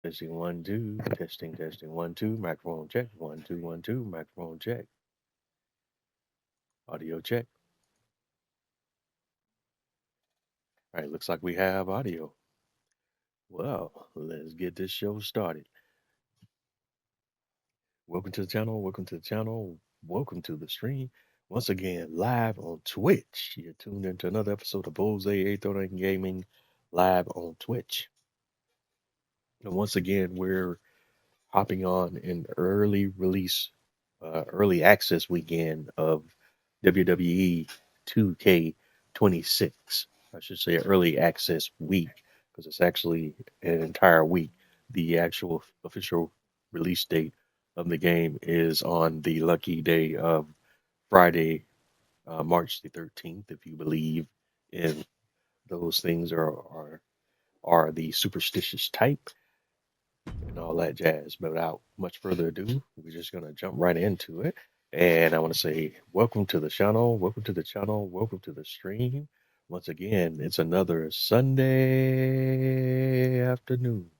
Testing 1 2, testing 1 2, microphone check 1 2 1 2, microphone check, audio check. All right, looks like we have audio. Well, let's get this show started. Welcome to the channel, welcome to the channel, welcome to the stream. Once again, live on Twitch. You're tuned into another episode of Bose 809 Gaming live on Twitch. And once again, we're hopping on an early release, early access weekend of WWE 2K26. I should say early access week because it's actually an entire week. The actual official release date of the game is on the lucky day of Friday, March the 13th, if you believe in those things are the superstitious type and all that jazz. But without much further ado, we're just gonna jump right into it. And I want to say, welcome to the channel, welcome to the channel, welcome to the stream. Once again, it's another Sunday afternoon.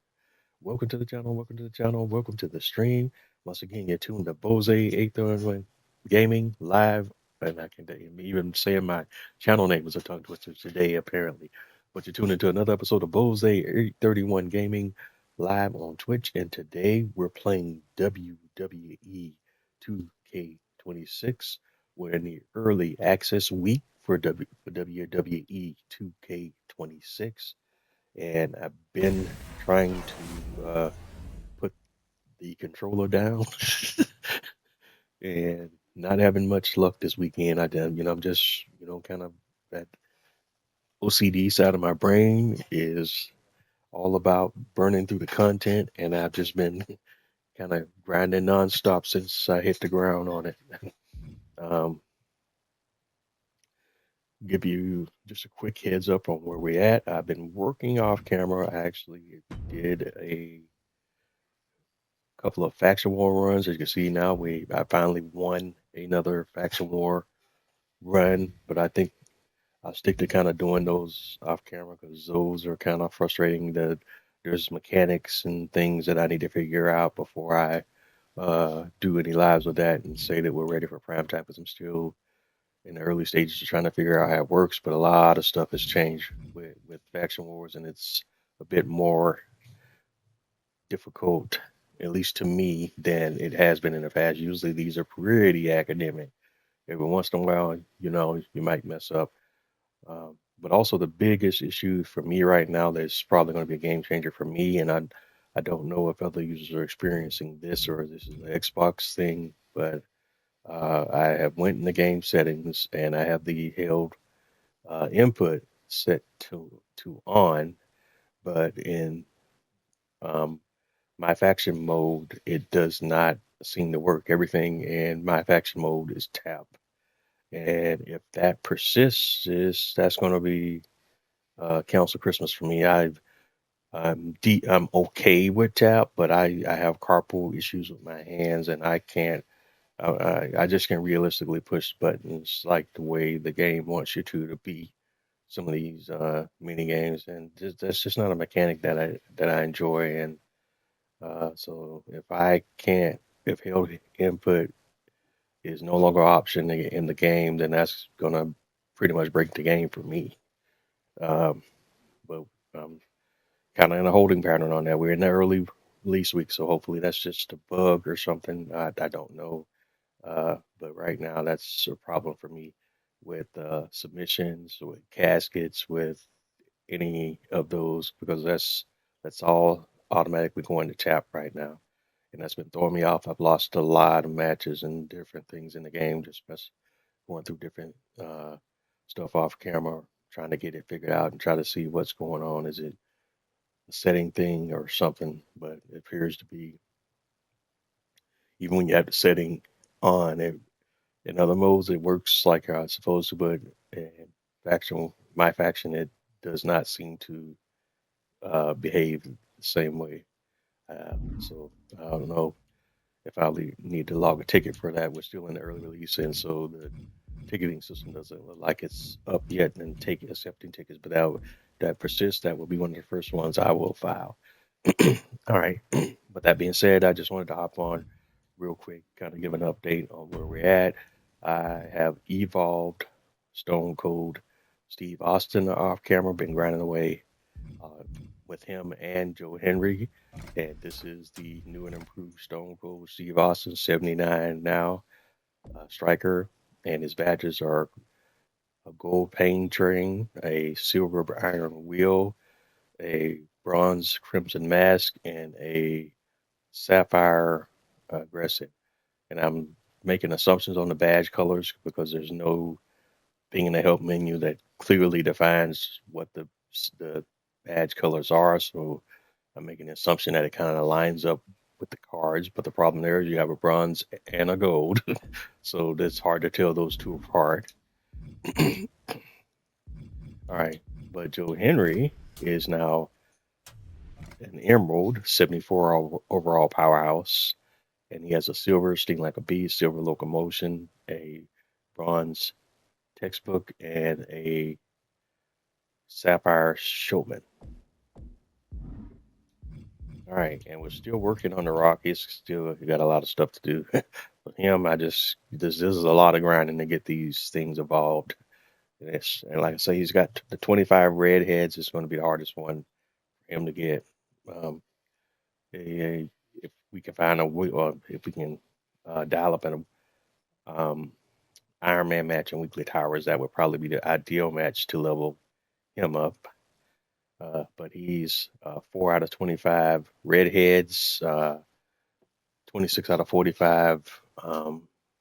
Welcome to the channel, welcome to the channel, welcome to the stream. Once again, you're tuned to Bose 831 Gaming live. And I can even say my channel name is a tongue twister today, apparently. But you're tuned into another episode of Bose 831 Gaming live on Twitch. And today we're playing WWE 2K26. We're in the early access week for WWE 2K26, and I've been trying to put the controller down and not having much luck this weekend. I'm just, kind of that OCD side of my brain is all about burning through the content, and I've just been kind of grinding nonstop since I hit the ground on it. Um, give you just a quick heads up on where we're at. I've been working off camera. I actually did a couple of faction war runs. As you can see now, I finally won another faction war run, but I think I'll stick to kind of doing those off camera because those are kind of frustrating. There's mechanics and things that I need to figure out before I do any lives with that and say that we're ready for prime time because I'm still in the early stages of trying to figure out how it works. But a lot of stuff has changed with faction wars, and it's a bit more difficult, at least to me, than it has been in the past. Usually these are pretty academic. Every once in a while, you might mess up. But also the biggest issue for me right now that's probably going to be a game changer for me, and I don't know if other users are experiencing this or this is an Xbox thing, but I have went in the game settings and I have the held input set to on, but in um, my faction mode, it does not seem to work. Everything in my faction mode is tap. And if that persists, that's going to be Council Christmas for me. I'm okay with tap, but I have carpal issues with my hands, and I can't. I just can't realistically push buttons like the way the game wants you to beat some of these mini games, and that's just not a mechanic that I enjoy. And so if held input is no longer an option in the game, then that's gonna pretty much break the game for me. Um, but I'm kind of in a holding pattern on that. We're in the early release week, so hopefully that's just a bug or something. I don't know. But right now, that's a problem for me with submissions, with caskets, with any of those, because that's all automatically going to tap right now, and that's been throwing me off. I've lost a lot of matches and different things in the game, just going through different stuff off camera, trying to get it figured out and try to see what's going on. Is it a setting thing or something? But it appears to be, even when you have the setting on, in other modes it works like it's supposed to, but in my faction, it does not seem to behave the same way. So I don't know if I'll need to log a ticket for that. We're still in the early release, and so the ticketing system doesn't look like it's up yet and accepting tickets. But that persists. That will be one of the first ones I will file. All right. But that being said, I just wanted to hop on real quick, kind of give an update on where we're at. I have evolved Stone Cold Steve Austin off camera, been grinding away uh, with him and Joe Henry. And this is the new and improved Stone Cold Steve Austin, 79 now, striker. And his badges are a gold paint train, a silver iron wheel, a bronze crimson mask, and a sapphire aggressive. And I'm making assumptions on the badge colors because there's no thing in the help menu that clearly defines what the badge colors are. So I'm making an assumption that it kind of lines up with the cards. But the problem there is you have a bronze and a gold, so it's hard to tell those two apart. All right, but Joe Henry is now an emerald, 74 overall powerhouse, and he has a silver sting like a bee, silver locomotion, a bronze textbook, and a sapphire showman. All right, and we're still working on the rock. He's still got a lot of stuff to do. With him, this is a lot of grinding to get these things evolved. And like I say, he's got the 25 red heads. It's going to be the hardest one for him to get. Um, if we can find a way, or if we can dial up an Iron Man match and weekly towers, that would probably be the ideal match to level him up. But he's 4 out of 25 redheads, 26 out of 45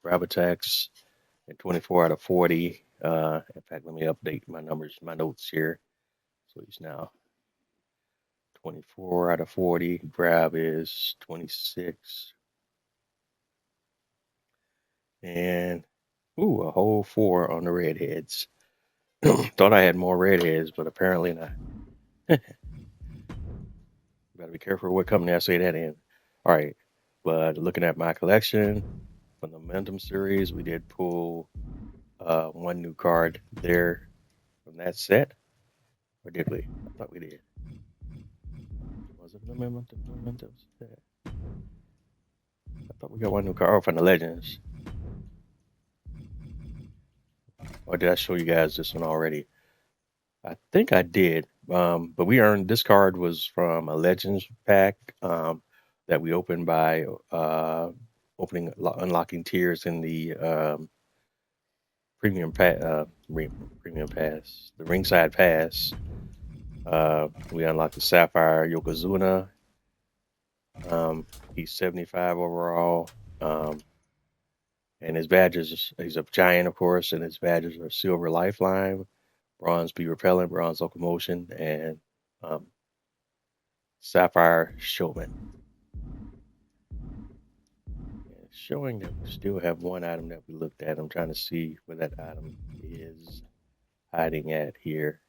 grab attacks, and 24 out of 40. In fact, let me update my numbers, my notes here. So he's now 24 out of 40. Grab is 26. And, ooh, a whole 4 on the redheads. Thought I had more redheads, but apparently not. Gotta be careful what company I say that in. All right, but looking at my collection from the Momentum series, we did pull one new card there from that set. Or did we? I thought we did. Was it the Momentum set? I thought we got one new card from the Legends. Or did I show you guys this one already? I think I did. But we earned this card was from a Legends pack that we opened by unlocking tiers in the premium pass, the ringside pass. We unlocked the Sapphire Yokozuna. He's 75 overall. And his badges, he's a giant, of course, and his badges are Silver Lifeline, Bronze Be Repellent, Bronze Locomotion, and Sapphire Showman. And it's showing that we still have one item that we looked at. I'm trying to see where that item is hiding at here.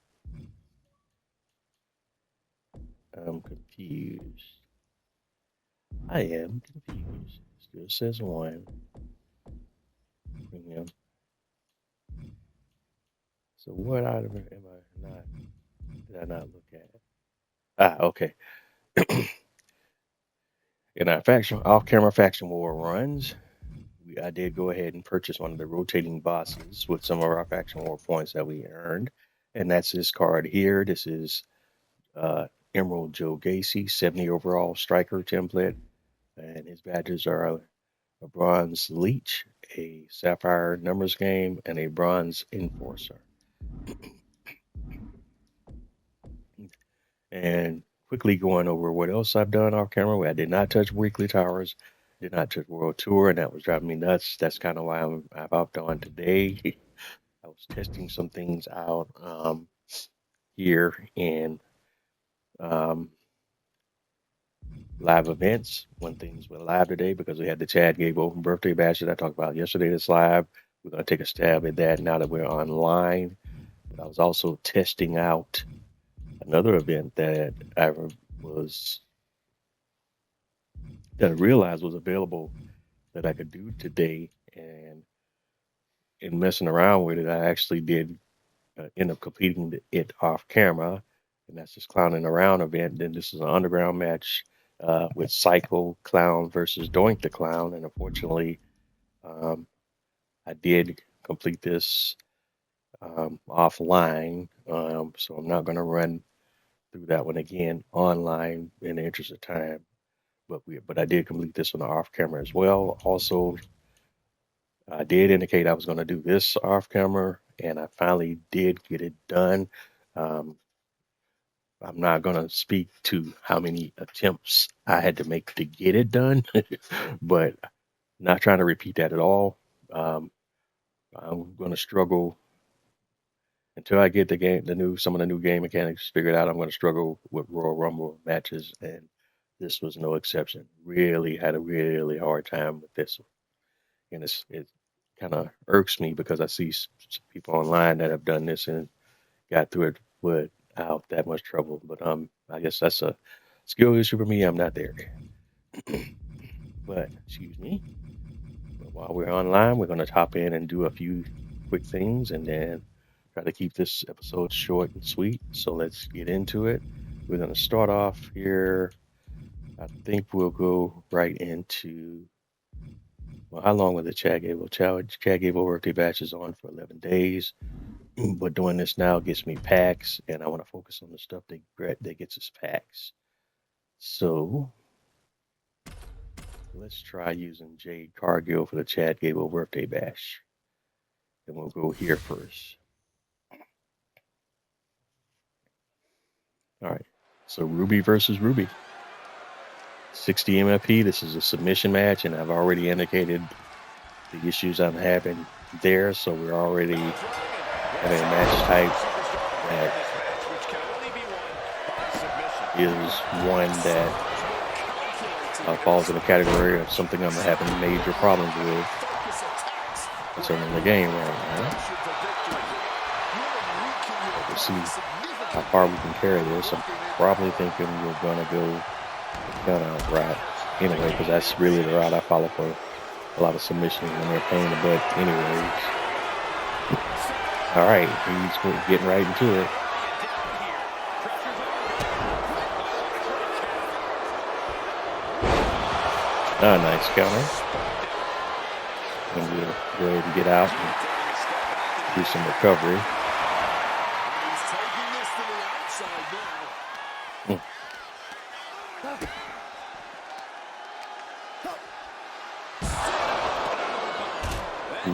I'm confused. I am confused. Still says 1. Premium. So what item am I not? Did I not look at? Okay. In our off-camera faction war runs, I did go ahead and purchase one of the rotating bosses with some of our faction war points that we earned, and that's this card here. This is Emerald Joe Gacy, 70 overall striker template, and his badges are a bronze leech, a sapphire numbers game, and a bronze enforcer. And quickly going over what else I've done off camera. I did not touch weekly towers, did not touch World Tour, and that was driving me nuts. That's kind of why I've hopped on today. I was testing some things out here in live events when things went live today because we had the Chad Gabe Open Birthday Bash that I talked about yesterday that's live. We're going to take a stab at that now that we're online. But I was also testing out another event that I realized was available that I could do today, and in messing around with it, I actually did end up completing it off camera. and that's this clowning around event. Then this is an underground match with Psycho Clown versus Doink the Clown, and unfortunately, I did complete this offline, so I'm not going to run through that one again online in the interest of time. But I did complete this one off camera as well. Also, I did indicate I was going to do this off camera, and I finally did get it done. I'm not going to speak to how many attempts I had to make to get it done, but not trying to repeat that at all. I'm going to struggle until I get some of the new game mechanics figured out. I'm going to struggle with Royal Rumble matches, and this was no exception. Really had a really hard time with this one, and it kind of irks me because I see people online that have done this and got through it without that much trouble. But I guess that's a skill issue for me. I'm not there. But excuse me. But while we're online, we're going to hop in and do a few quick things, and then try to keep this episode short and sweet. So let's get into it. We're going to start off here. I think we'll go right into, well, how long was the Chad Gable challenge? Chad Gable birthday batch is on for 11 days. But doing this now gets me packs, and I want to focus on the stuff that gets us packs. So let's try using Jade Cargill for the Chad Gable birthday bash. And we'll go here first. All right, so Ruby versus Ruby. 60 MFP. This is a submission match, and I've already indicated the issues I'm having there. So we're already having a match type that is one that falls in the category of something I'm having major problems with concerning the game right now. But we'll see how far we can carry this. I'm probably thinking we're going to go the count out route anyway, because that's really the route I follow for a lot of submissions when they're paying the butt anyways. All right, he's getting right into it. Nice counter. And we'll go ahead and get out and do some recovery.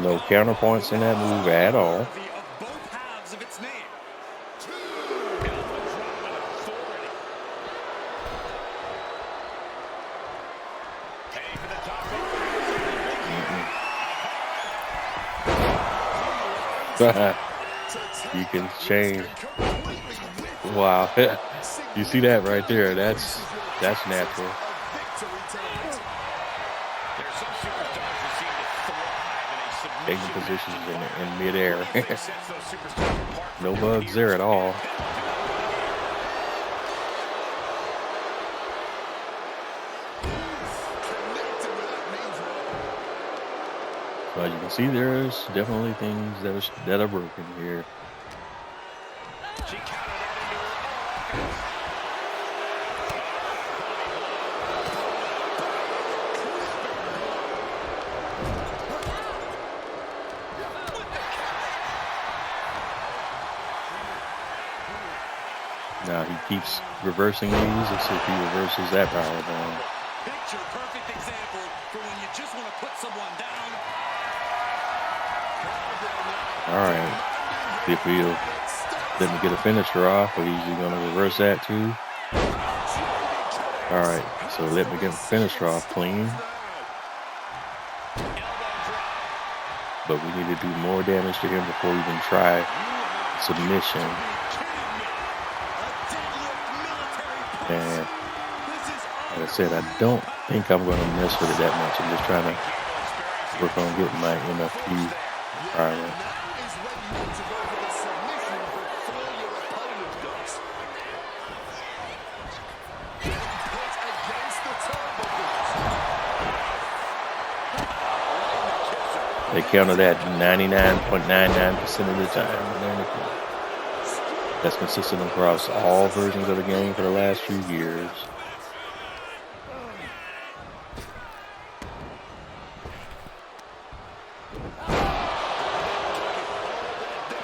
No counterpoints in that move at all. You can change. Wow. You see that right there? That's natural. Taking positions in midair. No bugs there at all. So as you can see, there's definitely things that are broken here. Now he keeps reversing these. Let's see if he reverses that power bomb. Picture perfect example for when you just want to put someone down. All right. See if he'll let me get a finisher off, or he's going to reverse that too. All right. So let me get a finisher off clean. But we need to do more damage to him before we even try submission. And like I said, I don't think I'm going to mess with it that much. I'm just trying to work on getting my MFP requirement. They counter that 99.99% of the time. that's consistent across all versions of the game for the last few years.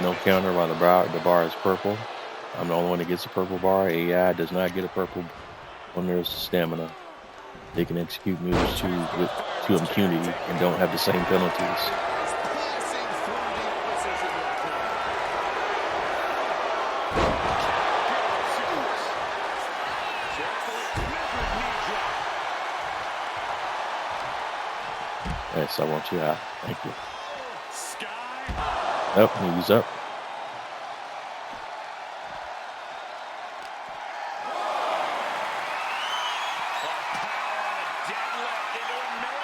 No counter while the bar is purple. I'm the only one that gets a purple bar. AI does not get a purple when there's stamina. They can execute moves to impunity and don't have the same penalties. Yes, I want you out. Thank you. Oh, he's up.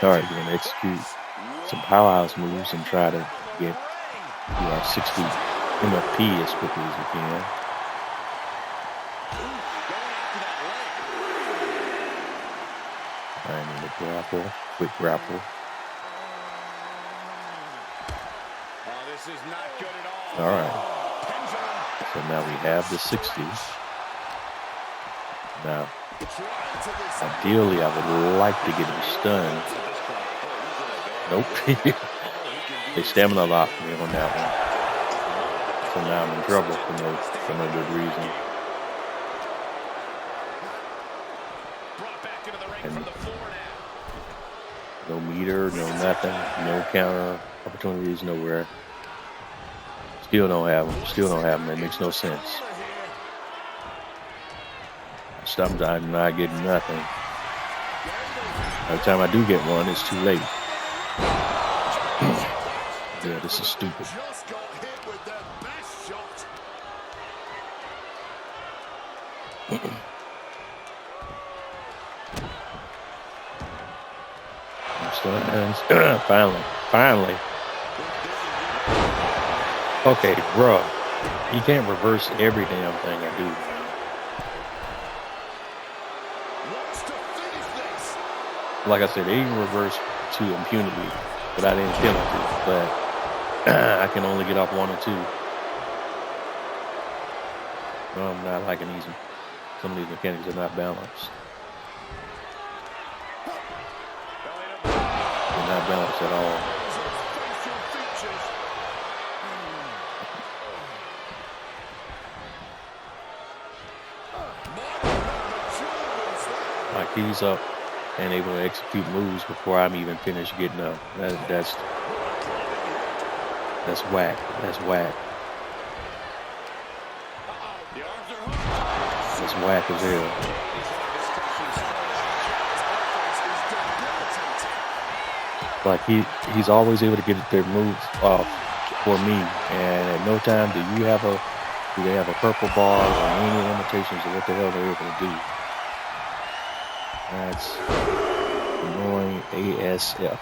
All right, we're going to execute some powerhouse moves and try to get to our 60 MFP as quickly as we can. I need a grapple, quick grapple. All right. So now we have the 60. Now, ideally, I would like to get him stunned. Nope. They stamina locked me on that one. So now I'm in trouble for no good reason. And no meter, no nothing, no counter opportunities, nowhere. Still don't have them. It makes no sense. Sometimes I'm not getting nothing. Every time I do get one, it's too late. Yeah, this is stupid. Finally. Okay, bro. You can't reverse every damn thing I do. Like I said, they can reverse to impunity without any penalty, but I can only get off one or two. No, I'm not liking these. Some of these mechanics are not balanced. They're not balanced at all. Like he's up and able to execute moves before I'm even finished getting up. That's whack. That's whack. That's whack as hell. Like he's always able to get their moves off for me, and at no time do they have a purple bar or any limitations of what the hell they're able to do. That's annoying ASF.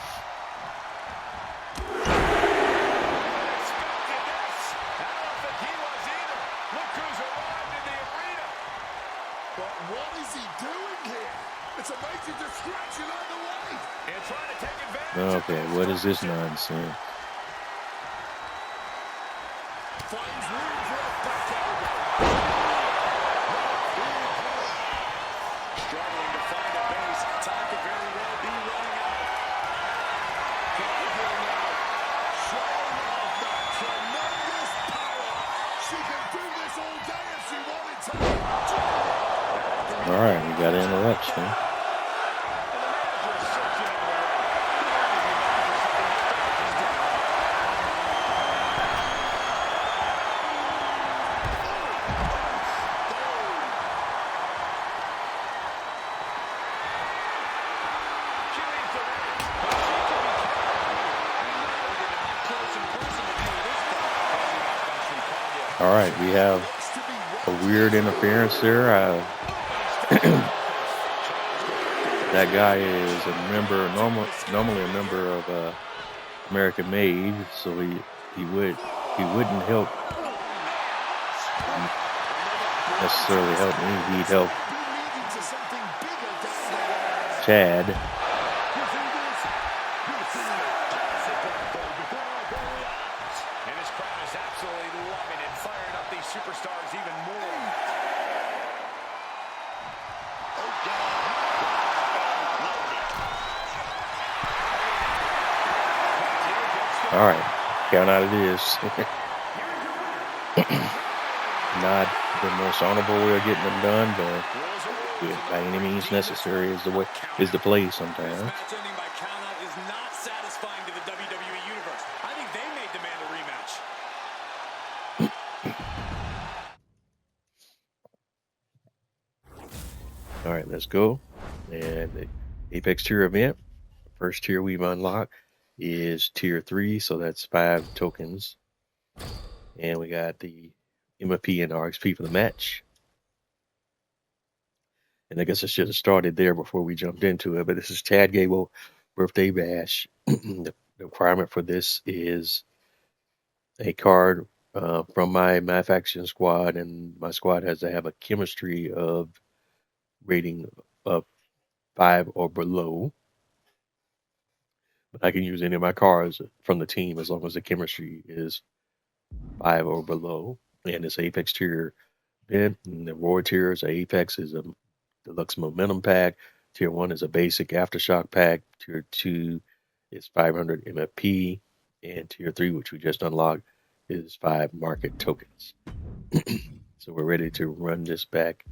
But what is he doing here? It's a major distraction on the way. And trying to take advantage. Okay, what is this nonsense? Finds room for a back elbow. Struggling to find a base. Time could very well be running out. Showing off that tremendous power. She can do this all day if she wanted to. All right, we got an interruption. All right, we have a weird interference there. That guy is a member, normally a member of American Made, so he wouldn't help necessarily help me. He'd help Chad. these superstars even more. All right, count out it is. Not the most honorable way of getting them done, but by any means necessary is the play sometimes. Match ending by countout is not satisfying to the WWE Universe. I think they may demand a rematch. All right, let's go. And the Apex tier event, first tier we've unlocked is tier 3, so that's 5 tokens. And we got the MFP and RXP for the match. And I guess I should have started there before we jumped into it, but this is Chad Gable Birthday Bash. The requirement for this is a card from my faction squad, and my squad has to have a chemistry of rating of 5 or below. But I can use any of my cards from the team as long as the chemistry is 5 or below. And it's Apex tier event. And the Roar tier is Apex is a deluxe momentum pack. Tier 1 is a basic aftershock pack. Tier 2 is 500 MFP. And tier 3, which we just unlocked, is 5 market tokens. So we're ready to run this back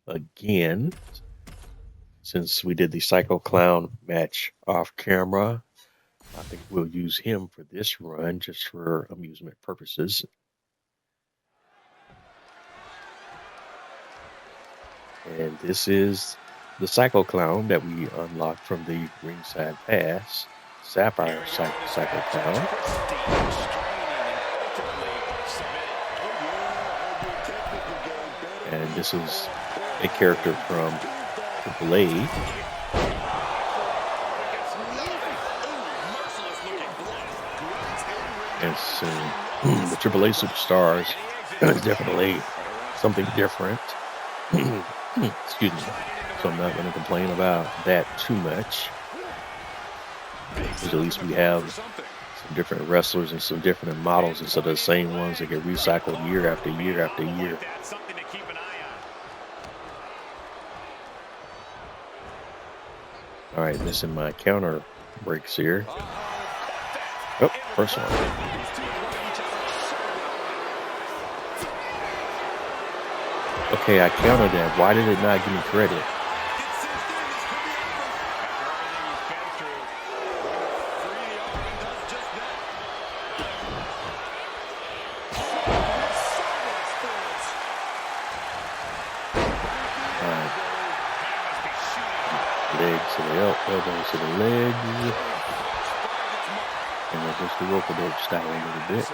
again. Since we did the Psycho Clown match off camera, I think we'll use him for this run just for amusement purposes. And this is the Psycho Clown that we unlocked from the ringside pass. Sapphire Psycho Clown. And this is a character from AAA. And so the AAA superstars is definitely something different. Excuse me. So I'm not going to complain about that too much. Because at least we have some different wrestlers and some different models instead of the same ones that get recycled year after year after year. All right, missing my counter breaks here. Oh, first one. Okay, I countered that. Why did it not give me credit? Legs to the elbows to the legs. And then just the rope dope style a little bit.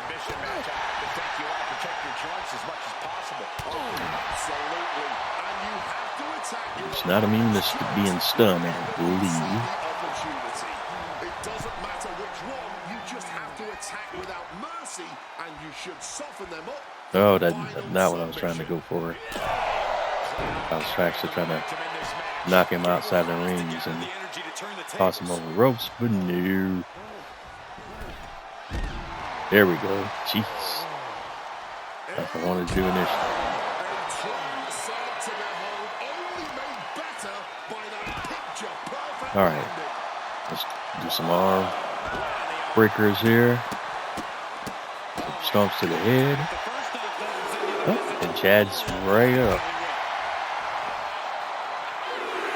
It's not immune to being stunned, I don't believe. It doesn't matter which one, you just have to attack without mercy, and you should soften them up. Oh, that's not what I was trying to go for. I was actually trying to knock him outside the rings and toss him over the ropes, but no. There we go. Jeez. That's what I wanted to do initially. All right. Let's do some arm breakers here. Some stomps to the head. Oh, and Chad's right up.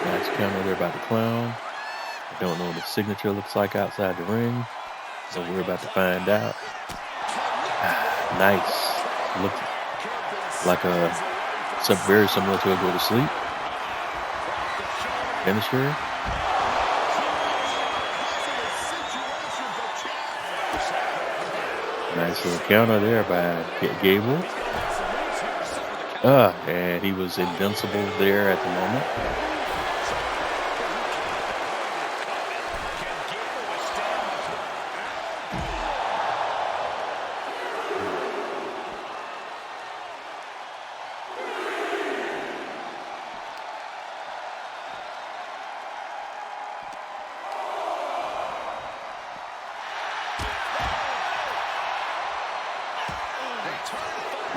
Nice counter there by the clown. I don't know what his signature looks like outside the ring, so we're about to find out. Nice. Looks like something very similar to a go to sleep finisher. Nice little counter there by Gable. And he was invincible there at the moment.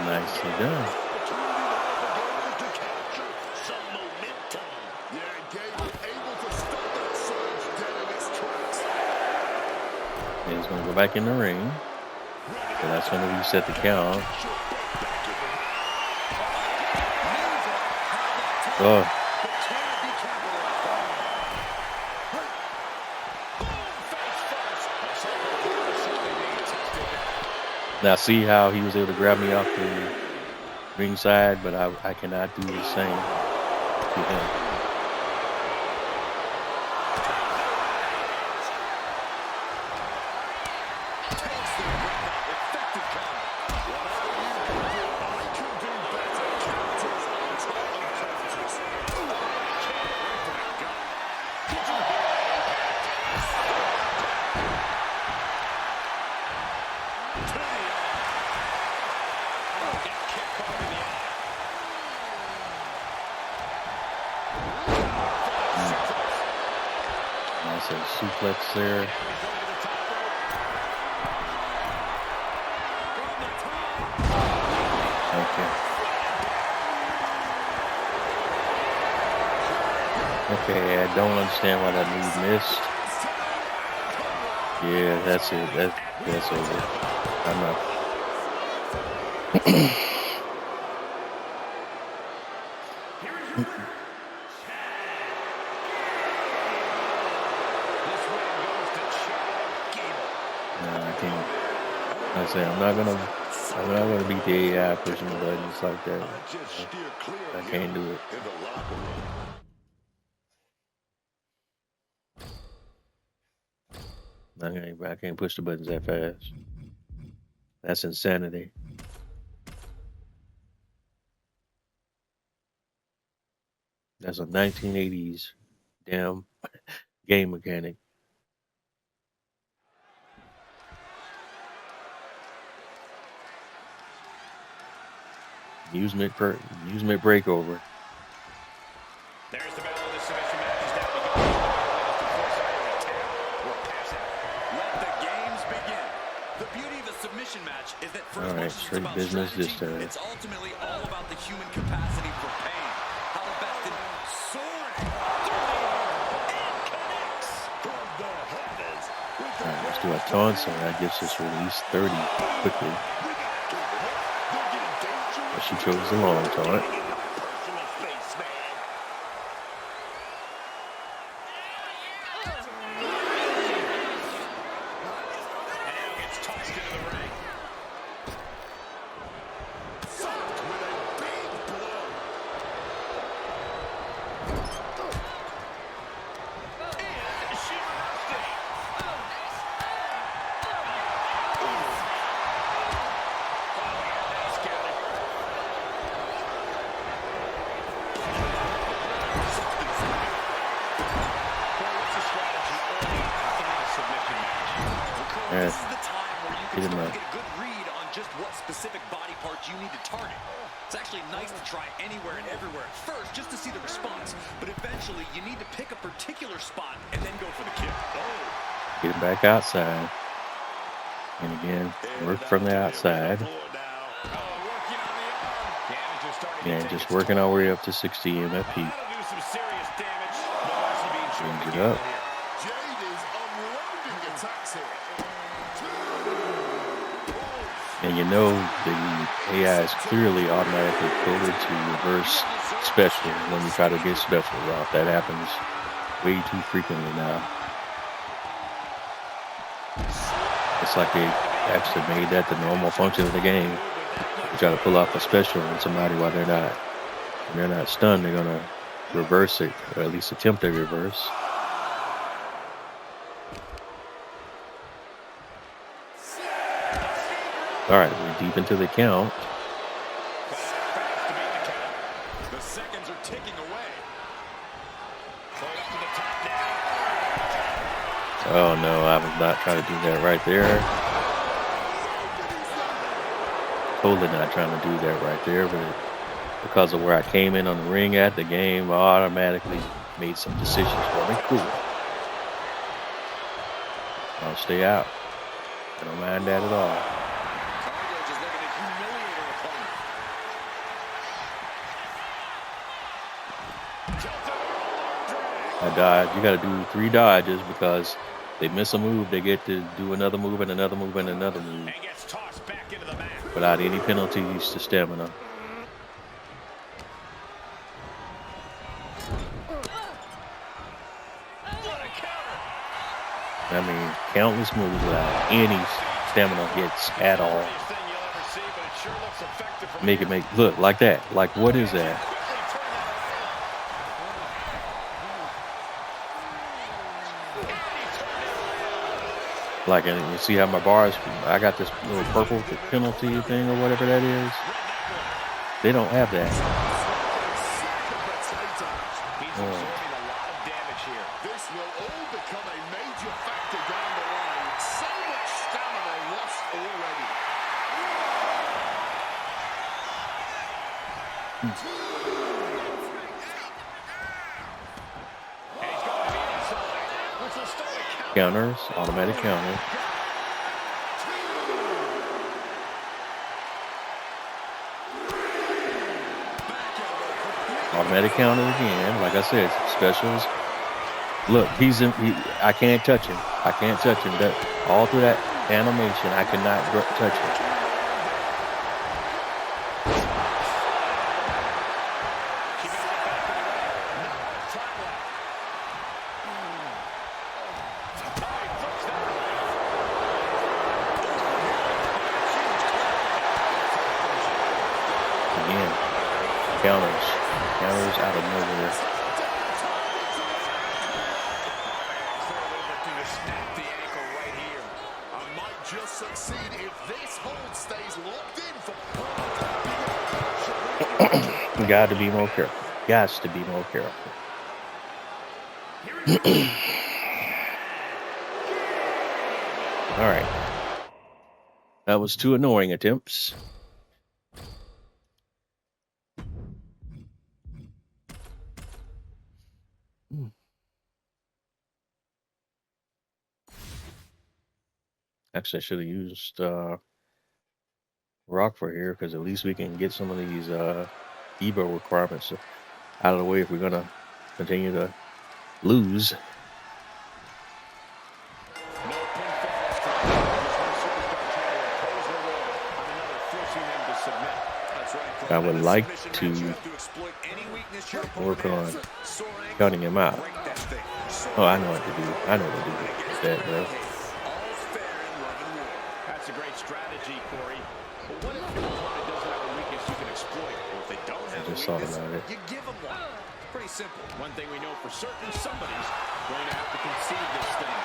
Nicely done. He's going to go back in the ring. So that's going to reset the count. Oh. Now see how he was able to grab me off the ringside, but I cannot do the same to him. Nice suplex there. Okay, I don't understand why that move missed. Yeah, that's it. That's over. I'm not. I'm not gonna beat the AI pushing the buttons like that. I can't do it. I can't push the buttons that fast. That's insanity. That's a 1980s damn game mechanic. Amusement breakover. There's the battle of the submission matches that we go. Let the games begin. The beauty of a submission match is that for all right, straight business this time. It's ultimately all about the human capacity for pain. How the best in soaring and connects from the heavens. All right, let's do a taunt, so that gives us release 30 quickly. But she chose the long taunt. This is the time where you can start to get a good read on just what specific body parts you need to target. It's actually nice to try anywhere and everywhere at first just to see the response, but eventually you need to pick a particular spot and then go for the kick. Get back outside. And again, work from the outside. And just working our way up to 60 MFP. Change it up. And you know the AI is clearly automatically coded to reverse special when you try to get special route. That happens way too frequently now. It's like they actually made that the normal function of the game. You try to pull off a special on somebody while they're not stunned, they're gonna reverse it, or at least attempt to reverse. All right, we're deep into the count. The seconds are ticking away. Oh no, I was not trying to do that right there. Totally not trying to do that right there, but because of where I came in on the ring at, the game automatically made some decisions for me. Cool. I'll stay out. I don't mind that at all. I dodge. You got to do 3 dodges because they miss a move, they get to do another move and another move and another move without any penalties to stamina. I mean, countless moves without any stamina hits at all. Look like that. Like, what is that? Like, and you see how my bars, I got this little purple penalty thing or whatever that is. They don't have that. This will all become a major factor down the line. So much stamina lost already. Counters, automatic counter. Automatic counter again. Like I said, specials. Look, I can't touch him. I can't touch him. All through that animation, I cannot touch him. Again, counters out of nowhere. Succeed if this hold stays locked in for. Got to be more careful. Got to be more careful. All right. That was 2 annoying attempts. Actually, I should have used Rockford here because at least we can get some of these Evo requirements out of the way if we're going to continue to lose. I would like to work on counting him out. Oh, I know what to do. I know what to do with that, bro. That's a great strategy, Corey. But what if your opponent doesn't have a weakness you can exploit? Or if they don't have a weakness, you give them one. It's pretty simple. One thing we know for certain, somebody's going to have to concede this thing.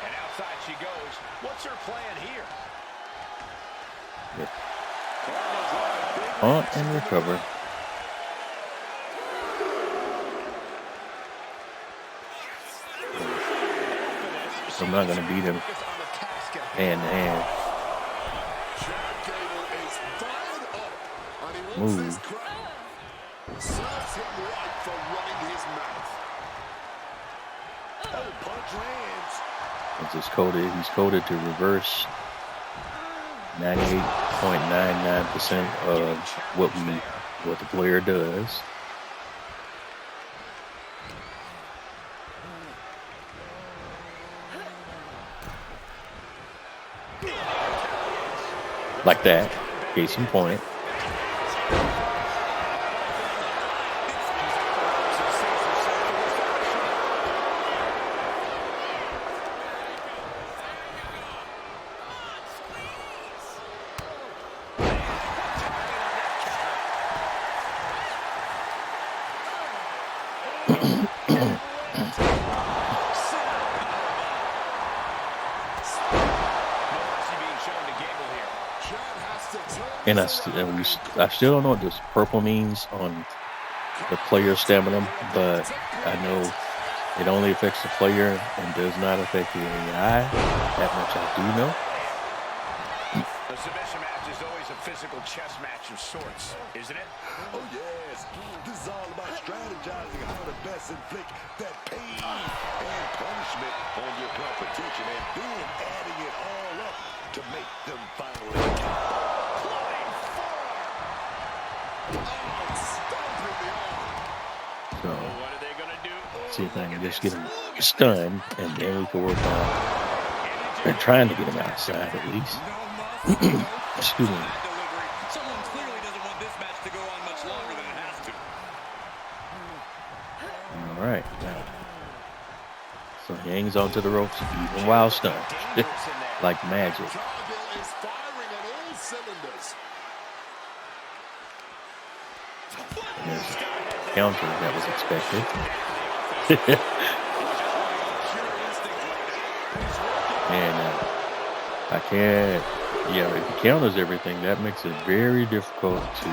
And outside she goes. What's her plan here? On and recover. I'm not going to beat him hand to hand. Move. It's just coded. He's coded to reverse 98.99% of what the player does. Like that, case in point. And I still don't know what this purple means on the player stamina, but I know it only affects the player and does not affect the AI. That much I do know. The submission match is always a physical chess match of sorts, isn't it? Oh, yes. This is all about strategizing how to best inflict that pain and punishment on your competition and then adding it all up to make them finally count. So, see if I can just get him stunned, and then we can work on trying to get him outside at least. Excuse me. Someone clearly doesn't want this match to go on much longer than it has to. All right, now. So he hangs onto the ropes even while stunned, like magic. And there's a counter that was expected. And I can't, if he counters everything, that makes it very difficult to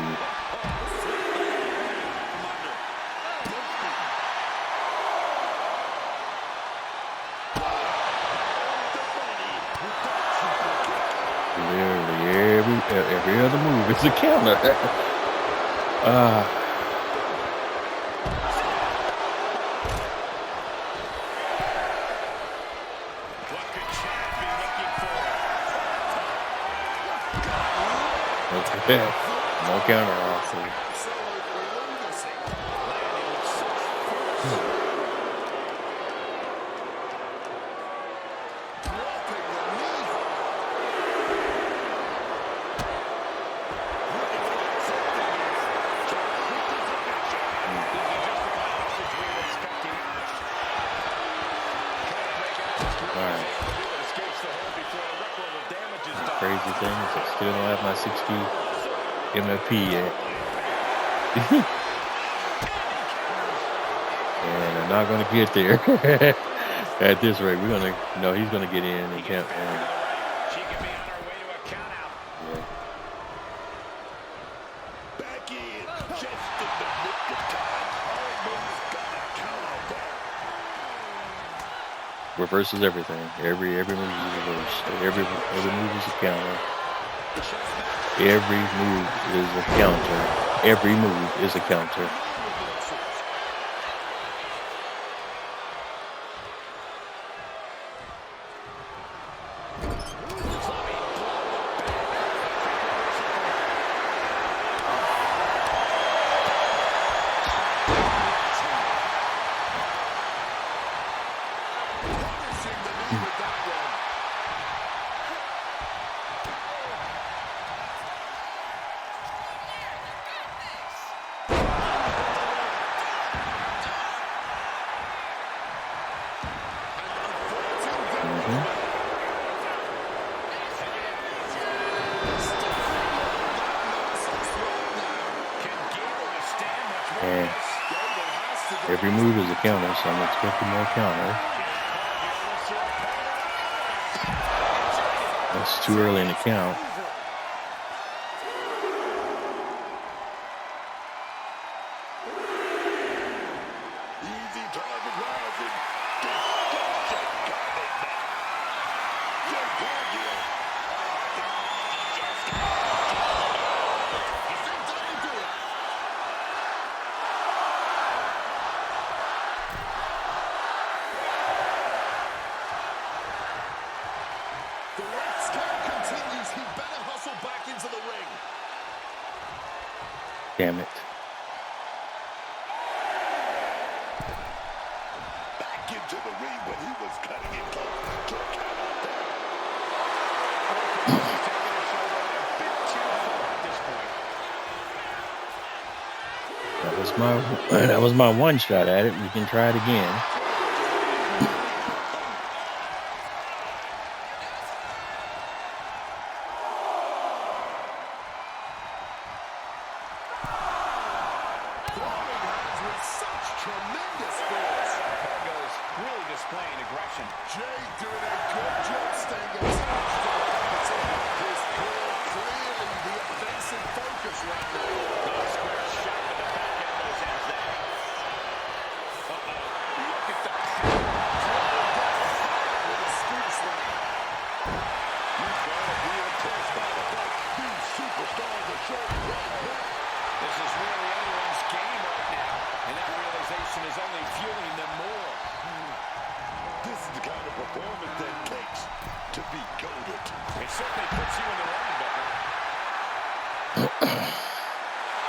every other move is a counter. Okay. No counter also. Crazy thing is I still don't have my 60 MFP yet. And I'm not going to get there. At this rate, we're going to, no, he's going to get in and count. She can be on her way to a count out. Yeah. Back in, just in the nick of time. Almost got a count out there. Reverses everything. Every move is reversed. Every move is a counter. Every move is a counter. Every move is a counter. And every move is a counter, so I'm expecting more counter. That's too early in the count. Easy target rising. The rest continues. He better hustle back into the ring. Damn it. Back into the ring, but he was cutting it close to a count out there. That was my one shot at it. We can try it again.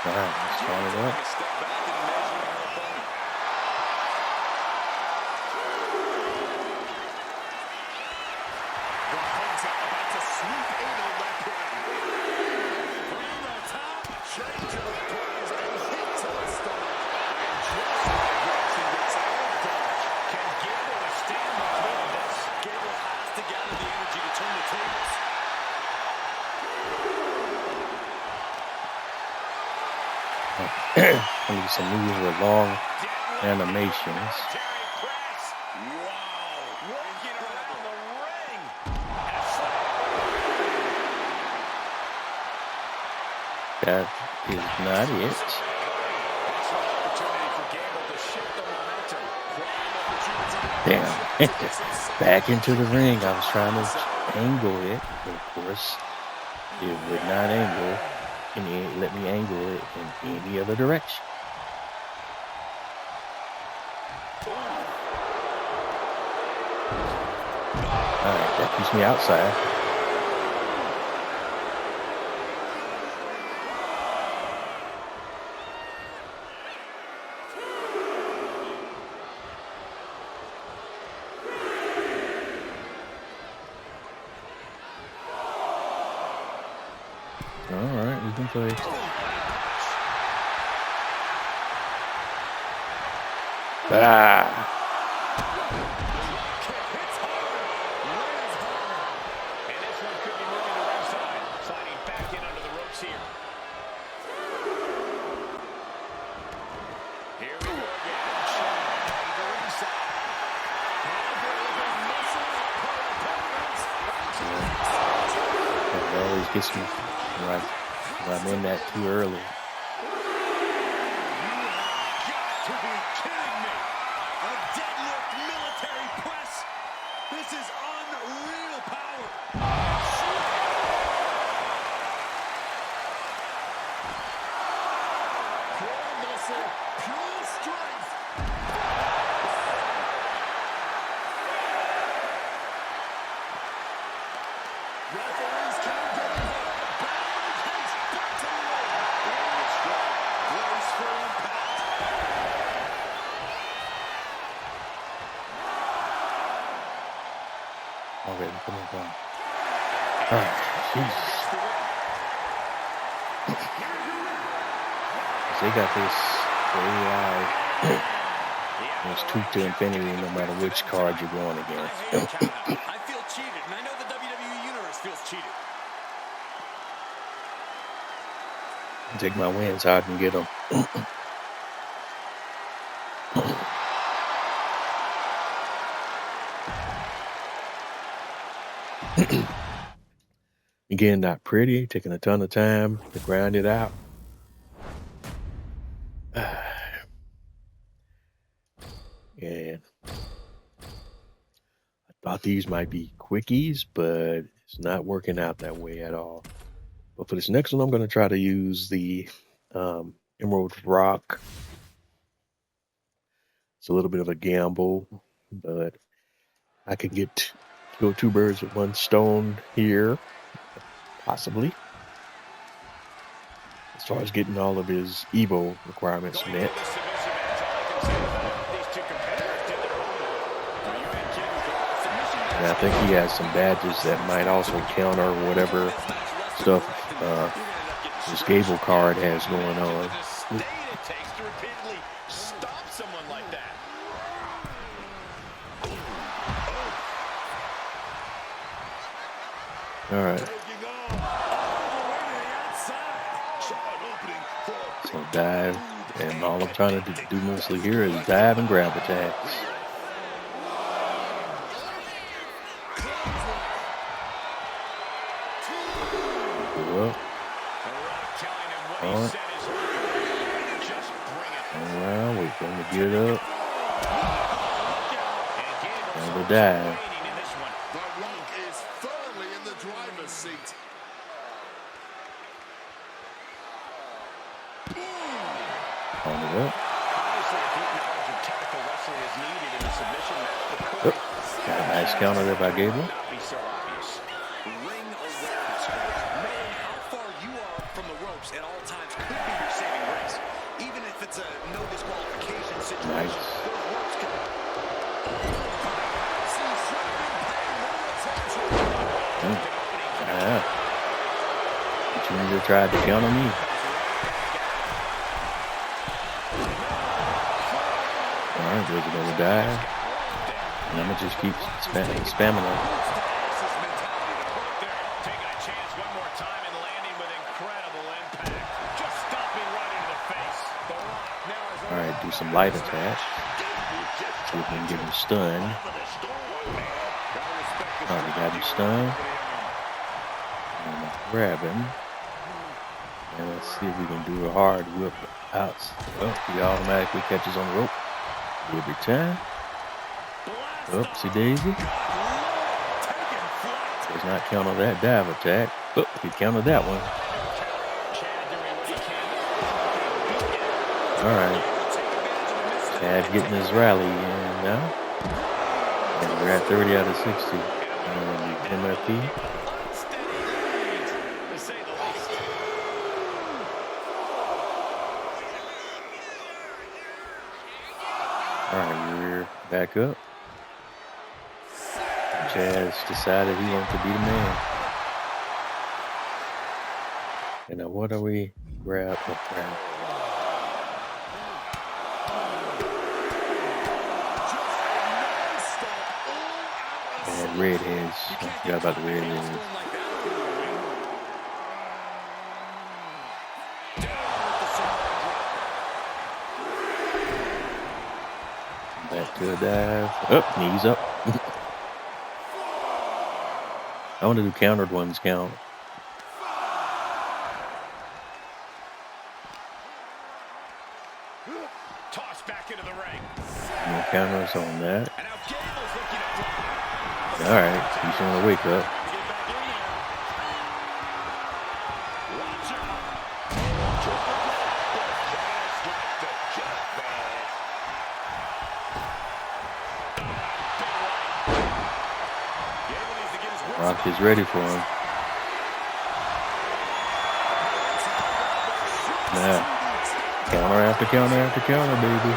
All right, let's count it up. I need some moves with long animations. That is not it. Damn. Back into the ring. I was trying to angle it, but of course, it would not angle. And it let me angle it in any other direction. Alright, that keeps me outside. Alright, we can play. Ah! Always gets me right. I'm in that too early. You got to be kidding me! A deadlift military press. This is unreal power. Pure muscle, pure strength. Referees countdown. Okay, come on, come on. Alright, Jesus. They got this AI. It's tooth to infinity no matter which card you're going against. I feel cheated, and I know the WWE Universe feels cheated. Take my wins so I can get them. Again, not pretty, taking a ton of time to grind it out. And I thought these might be quickies, but it's not working out that way at all. But for this next one, I'm going to try to use the Emerald Rock. It's a little bit of a gamble, but I could go two birds with one stone here, possibly. As far as getting all of his Evo requirements met. And I think he has some badges that might also counter whatever stuff this Gable card has going on. All right. So dive, and all I'm trying to do mostly here is dive and grab attacks. Well, around, wait for him to get up. And the dive. On it up. Oh, got a nice counter there by Gable. it's a no disqualification situation, Nice. Yeah. Junior tried to count on me. Alright, there's another dive. And I'm gonna just keep spamming it. Taking a chance one more time and landing with incredible impact. Just stomping right into the face. Alright, do some light attack. See if we can get him stunned. Alright, we got him stunned. I'm gonna grab him. And let's see if we can do a hard whip out. Oh, he automatically catches on the rope every time. Oopsie daisy. Does not count on that dive attack. Oh, he counted that one. Alright. Chad getting his rally in now. And we're at 30 out of 60. MFP. Alright, we're back up. Chaz decided he wanted to be the man. And now what are we grab? And redheads. I forgot about the redheads. Back to a dive. Up, knees up. I want to do countered ones count. Toss back into the ring. No counters on that. Alright, he's going to wake up. Rock is ready for him. Now, counter after counter after counter, baby.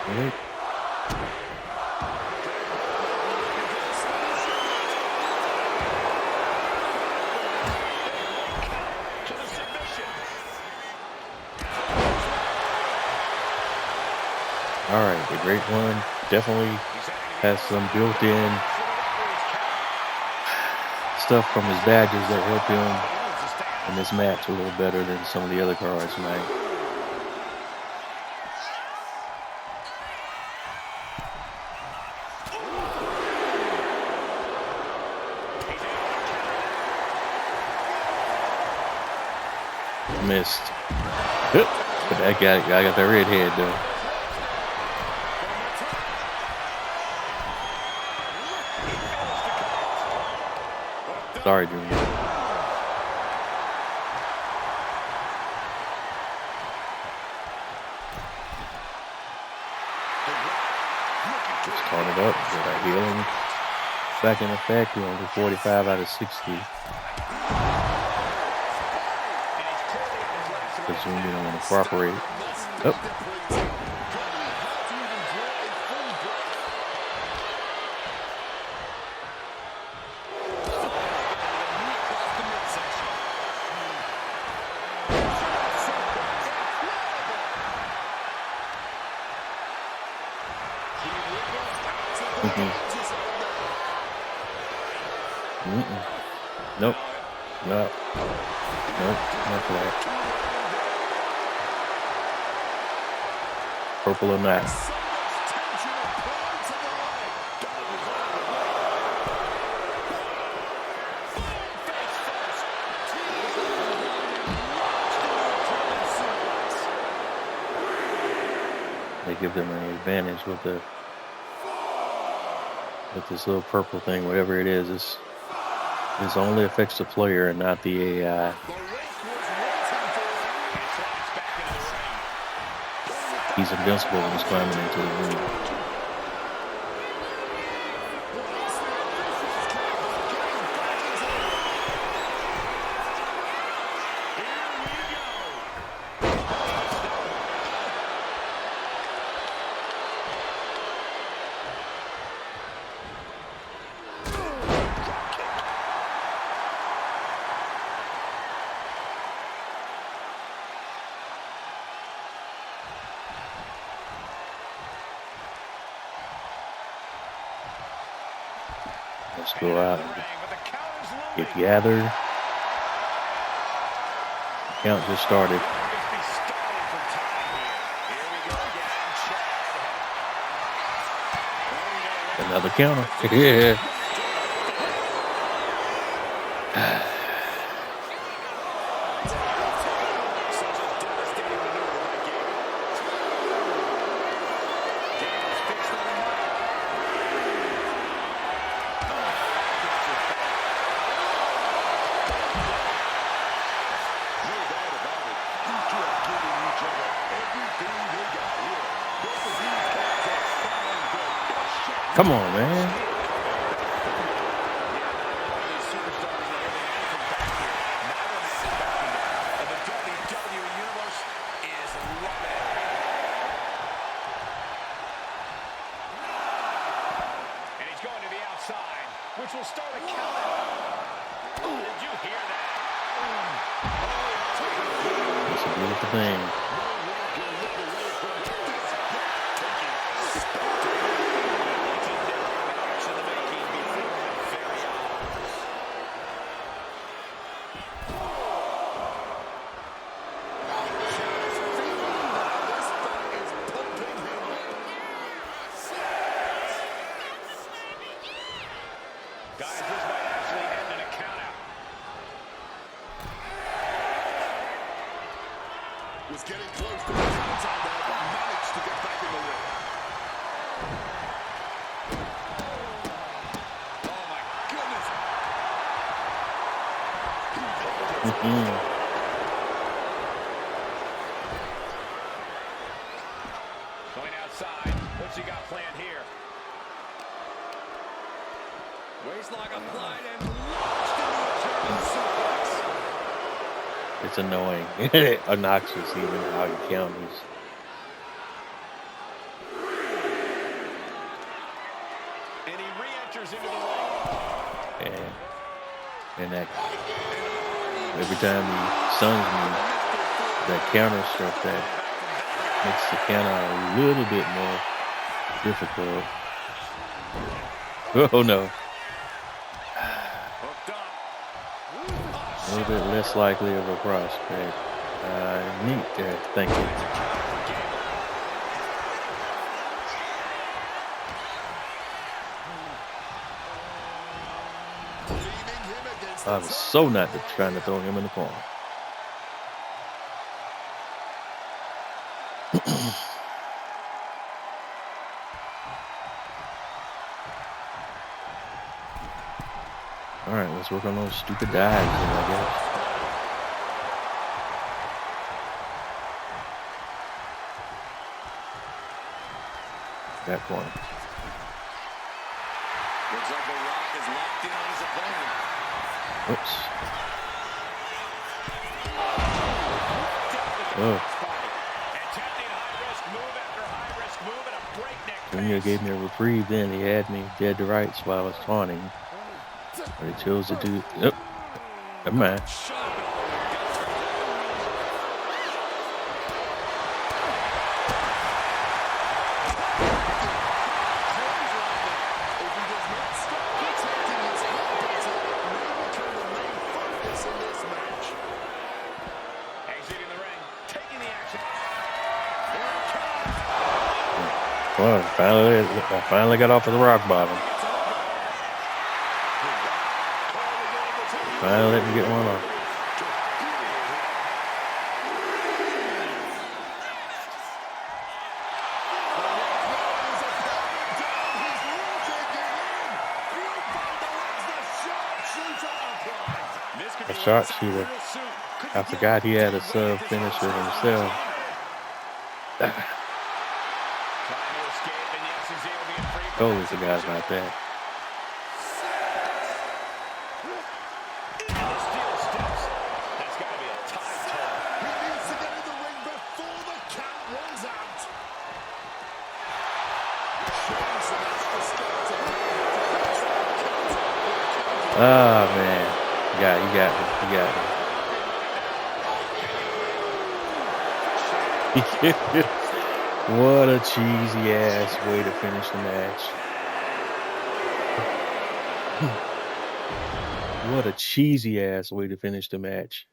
Wait. All right, the great one definitely has some built-in stuff from his badges that help him in this match a little better than some of the other cards tonight. Missed. But that guy got that red head though. Sorry, Junior. Just start it up. Get our healing back in effect. We're only 45 out of 60. Because Junior don't want to cooperate. Oh. Nope. Nope. Nope. Not that. Purple or not. They give them an advantage with this little purple thing, whatever it is. This only affects the player and not the AI. He's invincible when he's climbing into the ring. Let's go out and get gathered. The count just started. Another counter. Yeah. Come on, man. Which will start a count. Did you hear that? That's a beautiful thing. Guys, this might actually end in a countout. Was getting close to the outside there, but managed to get back in the ring. Oh my goodness. Going outside. What's he got planned here? Waistlock applied and launched into a German suplex. It's annoying. Obnoxious even how he counters. And he re-enters into the ring. And that every time he stuns me, that counter stuff that makes the counter a little bit more difficult. Oh no. A little bit less likely of a prospect. Neat there. Thank you. I was so not trying to throw him in the corner. All right, let's work on those stupid dives, I guess. That corner. Looks like The Rock is locked in on his opponent. Oops. Oh. Junior gave me a reprieve then. He had me dead to rights while I was taunting. But he chose to do... Yep. Never mind. Well, I finally got off of the rock bottom. Finally let me get one off. A sharpshooter. I forgot he had a sub finisher himself. Totally forgot about that. Oh man, you got me. What a cheesy ass way to finish the match. What a cheesy ass way to finish the match.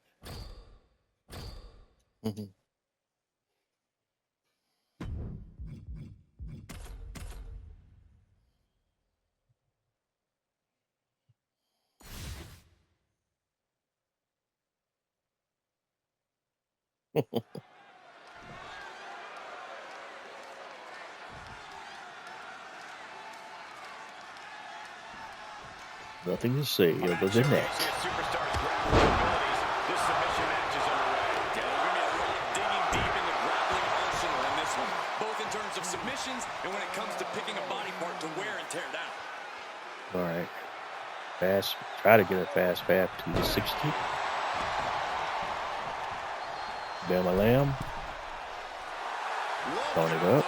Nothing to say other than that. This submission match is underway. Yeah, we're going to be digging deep in the grappling arsenal in this one, both in terms of submissions and when it comes to picking a body part to wear and tear down. All right. Fast. Try to get a fast path to the 60. Bama Lamb. Throwing it up.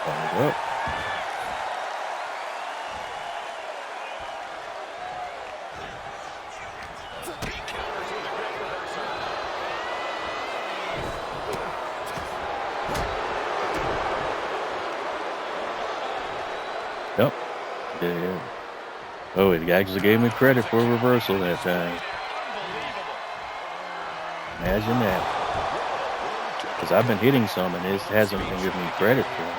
Throwing it up. Yep. Yeah. Oh, it actually gave me credit for a reversal that time. Imagine that. Because I've been hitting some and it hasn't been giving me credit for it.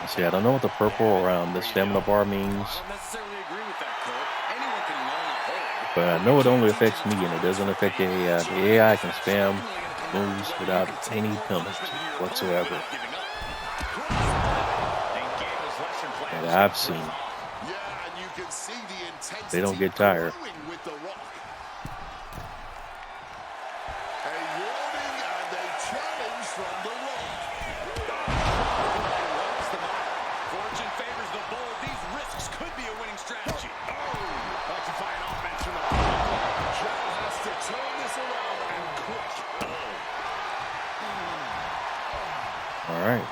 See, I don't know what the purple around the stamina bar means. But I know it only affects me and it doesn't affect the AI. The AI can spam moves without any penalty whatsoever. And I've seen. They don't get tired. All right.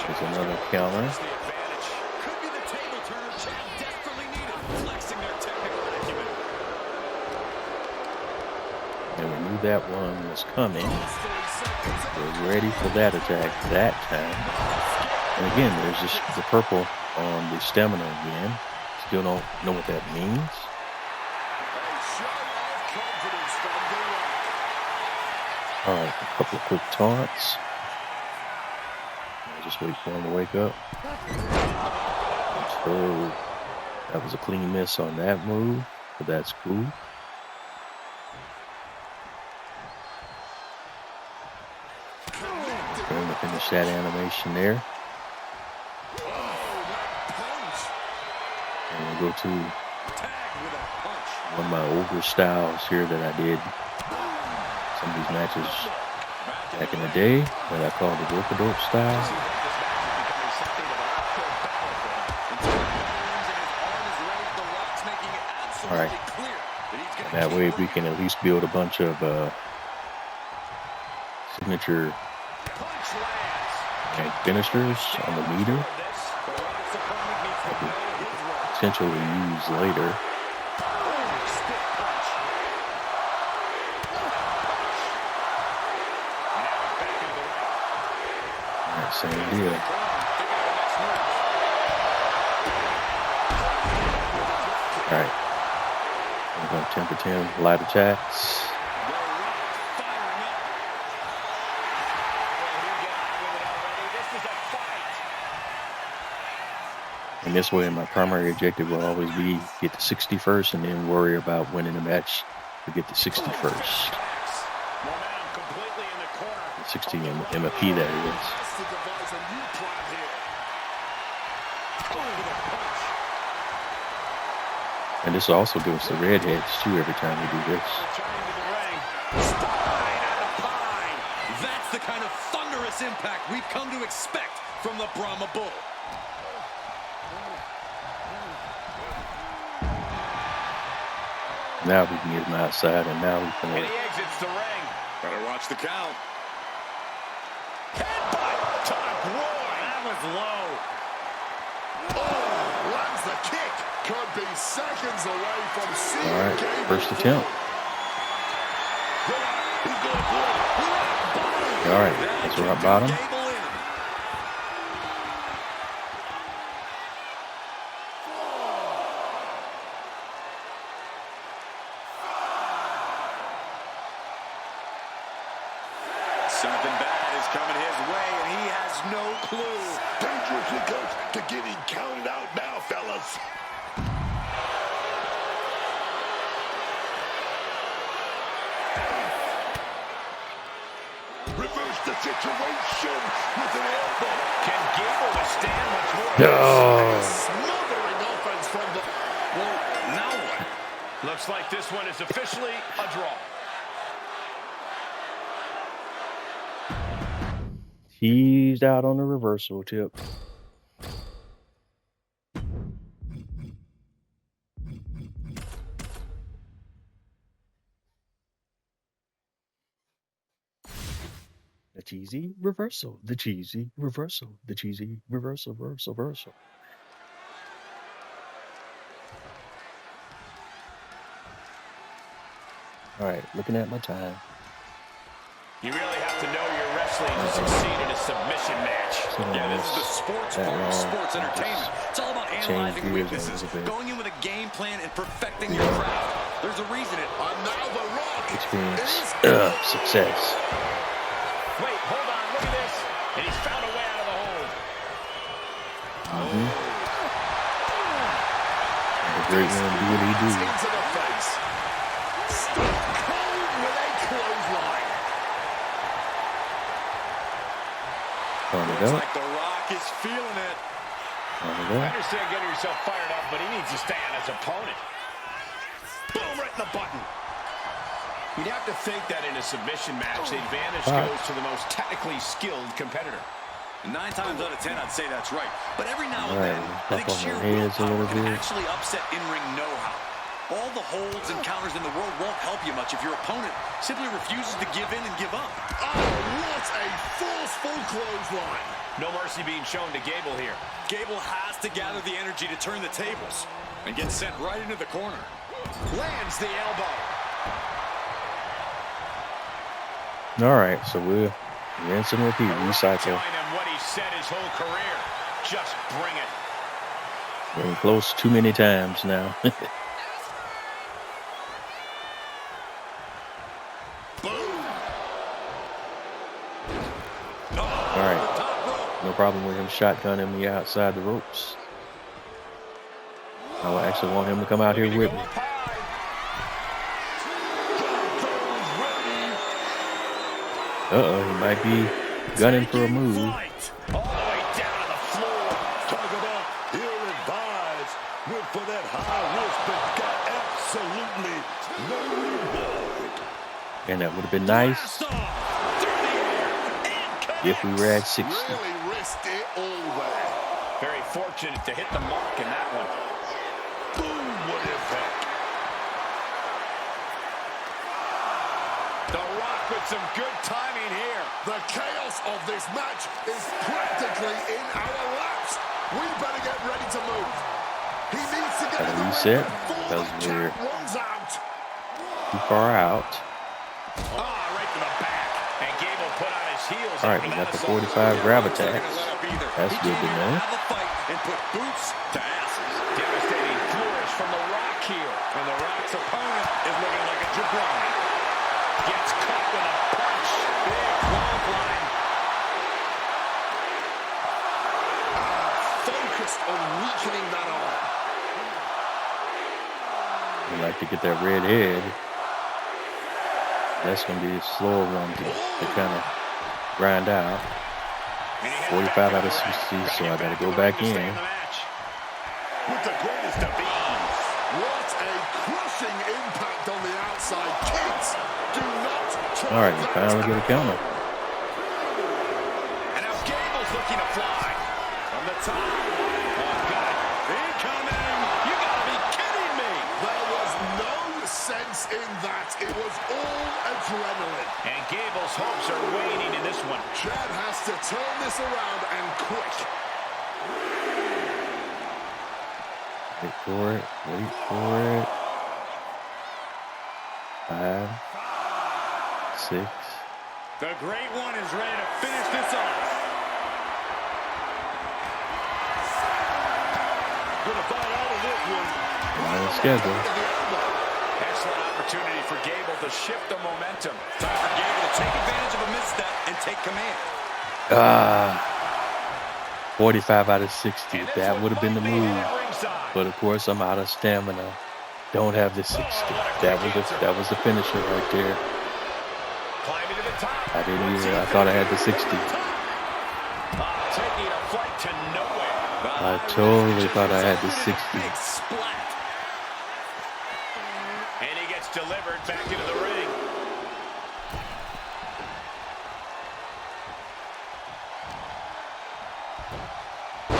There's another counter. And we knew that one was coming. Was ready for that attack that time. And again, there's just the purple on the stamina again. Still don't know what that means. All right, a couple of quick taunts. I'll just wait for him to wake up. So that was a clean miss on that move, but that's cool. Going to finish that animation there. And we'll go to one of my older styles here that I did some of these matches back in the day that I called the rope-a-dope style. All right. And that way we can at least build a bunch of signature and finishers on the meter that we potentially use later. Same deal. All right. We're going to 10 for 10 light attacks. And this way, my primary objective will always be get to 60 first and then worry about winning the match to get to 60 first. 60 MFP, that is. And this also gives the redheads too every time we do this. That's the kind of thunderous impact we've come to expect from the Brahma Bull. Now we can get him outside, and now we can. And he exits the ring. Better watch the count. Headbutt to the groin. That was low. Oh, lands the kick. Could be seconds away from seeing. All right, first attempt. All right, that's rock bottom. Something bad is coming his way, and he has no clue. Dangerously close to getting counted out now, fellas. Reverse the situation with an elbow. Can Gable withstand much more? Oh. Smothering offense from the... Well, now what? Looks like this one is officially a draw. Teased out on the reversal tip. The cheesy reversal, the cheesy reversal, the cheesy reversal, reversal. All right, looking at my time. You really have to know your wrestling to succeed in a submission match. Yeah, this is the sports part of sports entertainment. It's all about analyzing weaknesses, going in with a game plan, and perfecting your craft. There's a reason it. Now the Rock Experience success. Wait, hold on, look at this. And he's found a way out of the hole. The great man do what he do. Into the face. Stone cold with a clothesline. Looks like the Rock is feeling it. I understand getting yourself fired up, but he needs to stay on his opponent. Boom, right in the button. You'd have to think that in a submission match, the advantage goes to the most technically skilled competitor. 9 times out of 10, I'd say that's right. But every now and then, I think Up on sheer my hands a willpower little can bit. actually upset in-ring know-how. All the holds and counters in the world won't help you much if your opponent simply refuses to give in and give up. Oh, what a forceful clothesline. No mercy being shown to Gable here. Gable has to gather the energy to turn the tables and get sent right into the corner. Lands the elbow. All right, so we'll rinse and repeat, recycle. Telling him what he said his whole career. Just bring it. Getting close too many times now. All right, no problem with him shotgunning me outside the ropes. I actually want him to come out here with me. He might be gunning for a move. All the way down to the floor. Talk about ill-advised. Went for that high risk, but got absolutely no reward. And that would have been nice if we were at 60. Really risked it all there. Very fortunate to hit the mark in that one. Boom, what impact. The Rock with some good timing here. The chaos of this match is practically in our laps. We better get ready to move. He needs to get Gotta in the reset, ring before because the we're count runs out. too far out. Right to the back. And Gable put on his heels. All right, we got the 45 grab attacks. That's good to know. And put boots to asses. Devastating flourish from the Rock here. And the Rock's opponent is looking like a jabroni. Gets caught with a punch. Big clothesline. Focused on weakening that arm. We like to get that red head. That's going to be a slower one to kind of grind out. 45 out of 60, so I got to go back in. With the greatest of ease. What a crushing impact on the outside. Kids, do not try. All right, we finally get a counter. And now Gable's looking to fly. From the top. Oh, God. Incoming. You gotta be kidding me. There was no sense in that. It was all adrenaline. And Gable's hopes are waning in this one. Chad has to turn this around and quick. Wait for it. Wait for it. 5, The Great One is ready to finish this off. Gonna fight out of this one. On schedule. Excellent opportunity for Gable to shift the momentum. Time for Gable to take advantage of a misstep and take command. 45 out of 60. That would have been the move. But of course, I'm out of stamina. Don't have the 60. That was the finisher right there. Climbing to the top. I didn't even. I thought I had the 60. Taking a flight to nowhere. I totally thought I had the 60. Big splat. And he gets delivered back into the ring.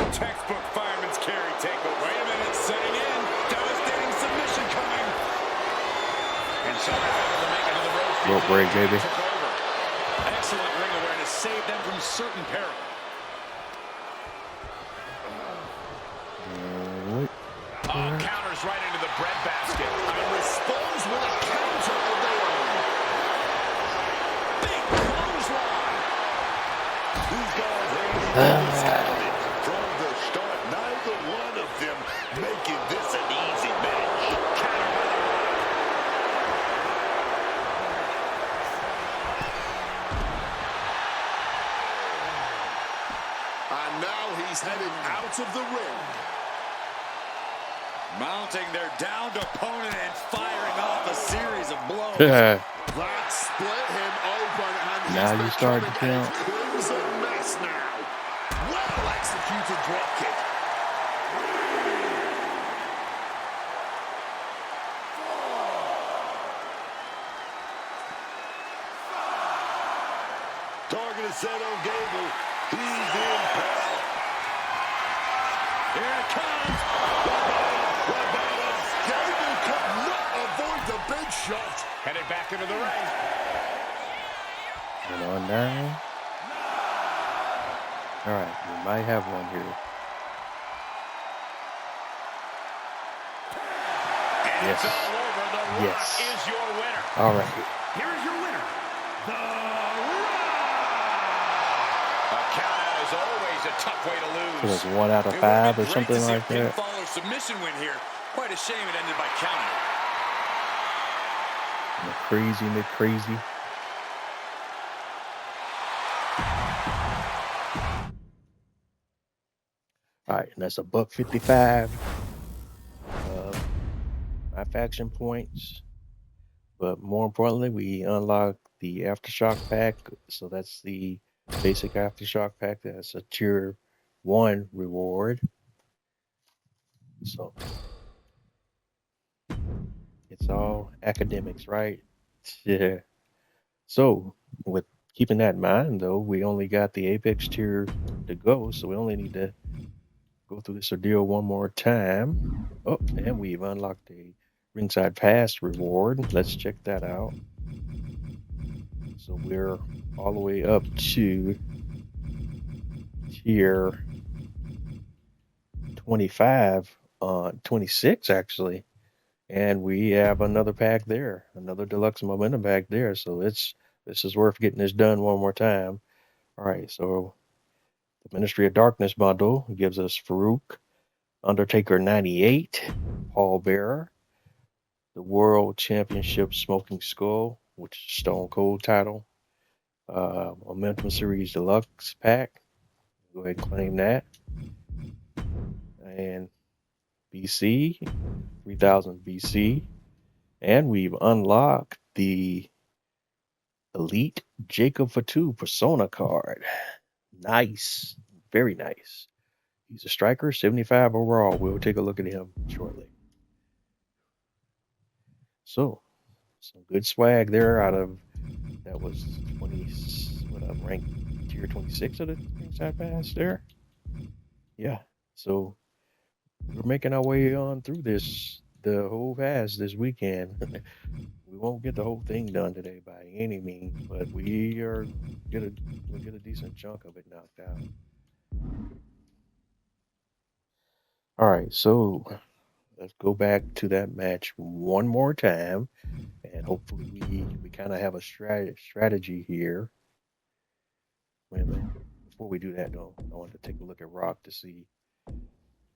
Textbook fireman's carry takeover. Wait a minute, setting in. Devastating submission coming. And somehow able to make it to the rope. Rope break, baby. Excellent ring awareness saved them from certain peril. Counters right into the breadbasket. And responds with a counter of their own. Big clothesline. These guys ain't even from the start. Neither one of them making this an easy match. Counter by the Rock. And now he's headed out of the ring. Mounting their downed opponent and firing off a series of blows. That split him open, and Now you start to becoming count. a crimson mess now. Well executed drop kick. Target is set on Gable. He's in power. Here it comes. Gable could not avoid the big shot. Headed back into the ring. And on 9. All right, we might have one here. And Yes. it's all over. The Rock Yes. is your winner. All right. Here is your winner, The Rock. A countout is always a tough way to It lose. was 1 out of It 5 or would have been great something to see like a that. pinfall or submission win here. Quite a shame it ended by counting. Crazy. All right, and that's a $155. My faction points, but more importantly, we unlocked the Aftershock pack. So that's the basic Aftershock pack. That's a tier 1 reward. So it's all academics, right? Yeah. So with keeping that in mind, though, we only got the Apex tier to go, so we only need to go through this ordeal one more time. Oh, and we've unlocked a Ringside Pass reward. Let's check that out. So we're all the way up to tier 25, 26 actually. And we have another pack there, another deluxe momentum pack there. So this is worth getting this done one more time. All right, so the Ministry of Darkness bundle gives us Farouk, Undertaker 98, Paul Bearer, the World Championship Smoking Skull, which is Stone Cold title, Momentum Series Deluxe pack. Go ahead and claim that. And BC, 3000 BC. And we've unlocked the Elite Jacob Fatu Persona card. Nice. Very nice. He's a striker, 75 overall. We'll take a look at him shortly. So, some good swag there out of, that was 20, what I'm ranked tier 26 of the Ringside Pass there. Yeah, so we're making our way on through the whole pass this weekend. We won't get the whole thing done today by any means, but we'll get a decent chunk of it knocked out. All right, so let's go back to that match one more time, And hopefully we kind of have a strategy here. Wait a minute. Before we do that, though, I want to take a look at Rock to see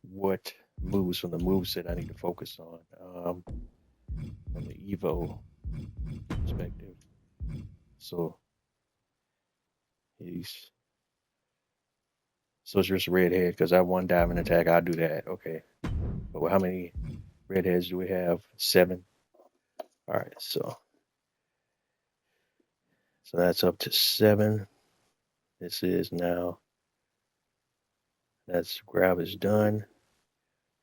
what moves from the moveset I need to focus on from the Evo perspective. So it's just redhead because I have one diamond attack. I'll do that. Okay. But how many redheads do we have? 7. All right. So that's up to 7. This is now. That's grab is done.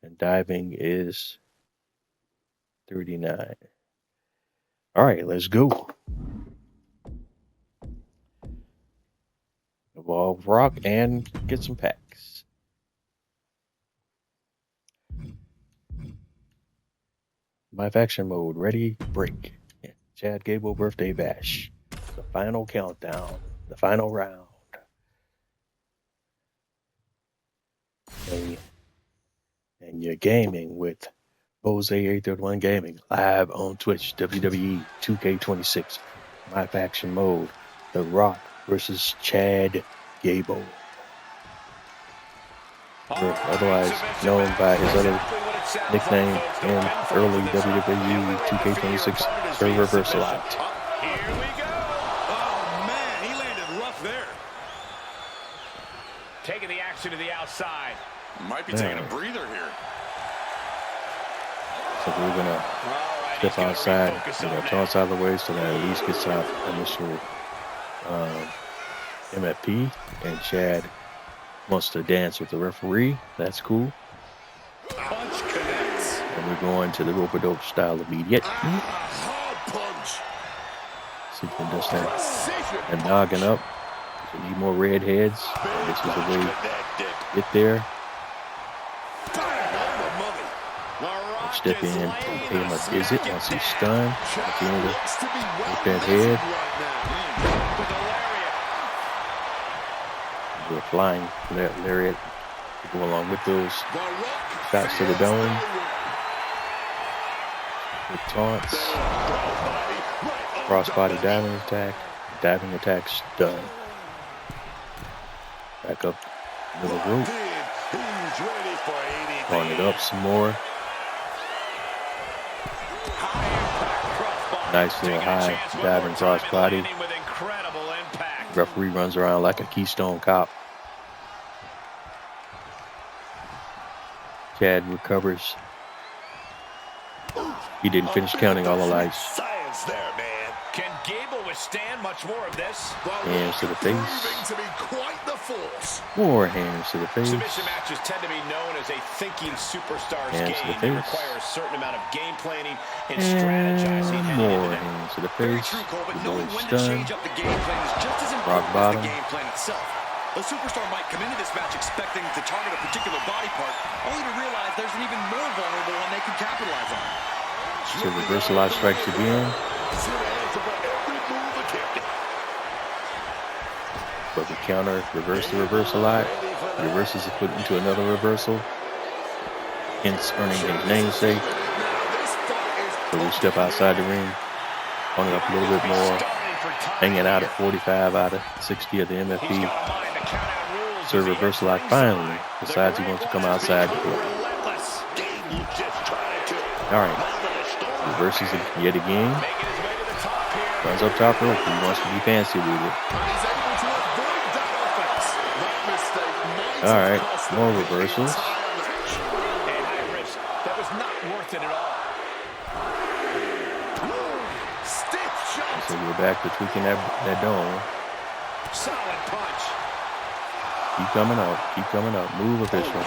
And diving is 39. All right, let's go. Evolve Rock and get some packs. Live action mode, ready, break. Chad Gable birthday bash. The final countdown, the final round. And you're gaming with Jose831 Gaming live on Twitch, WWE2K26 live action mode. The Rock versus Chad Gable. Otherwise known by his other nickname in early WWE 2K26 server Versalite. Here we go. Oh, man, he landed rough there. Taking the action to the outside. Might be taking a breather here. So we're going to step outside, toss out of the way so that at least gets out initial MFP. And Chad wants to dance with the referee. That's cool. Punch connects. And we're going to the rope-a-dope style immediate. Hard punch. See if we can dust that. And noggin up. We need more red heads. This is the way to get there. Step in and pay him a visit once he's stunned. At the end with that head. We're flying for that lariat to go along with those shots to the dome. With taunts. Crossbody diving attack. Diving attack's done. Back up middle rope. On it up some more. Nice little high diving crossbody. Referee runs around like a Keystone Cop. Chad recovers. He didn't finish counting all the lights. Science there, man. Can Gable withstand much more of this? Hands to the face. To be quite the force. More hands to the face. Submission matches tend to be known as a thinking superstar's Hands game. to the They face. require a certain amount of game planning and And strategizing. more hands to the Very face. true, Cole, but The knowing boy's when to stunned. change up the game plan is just as Rock important as bottom. the game plan itself. A superstar might come into this match expecting to target a particular body part, only to realize there's an even more vulnerable one they can capitalize on. So reversal live strikes again. But the counter, reverse the reversal lot. Reverses it put into another reversal. Hence earning his namesake. So we step outside the ring. On it up a little bit more. Hanging out at 45 out of 60 of the MFP. So reversal lot finally decides he wants to come outside the court. Alright. Reverses it yet again. Runs up top rope. He wants to be fancy with it. Alright. More reversals. That was not worth it at all. So we're back to tweaking that dome. Solid punch. Keep coming up. Keep coming up. Move official. Oh,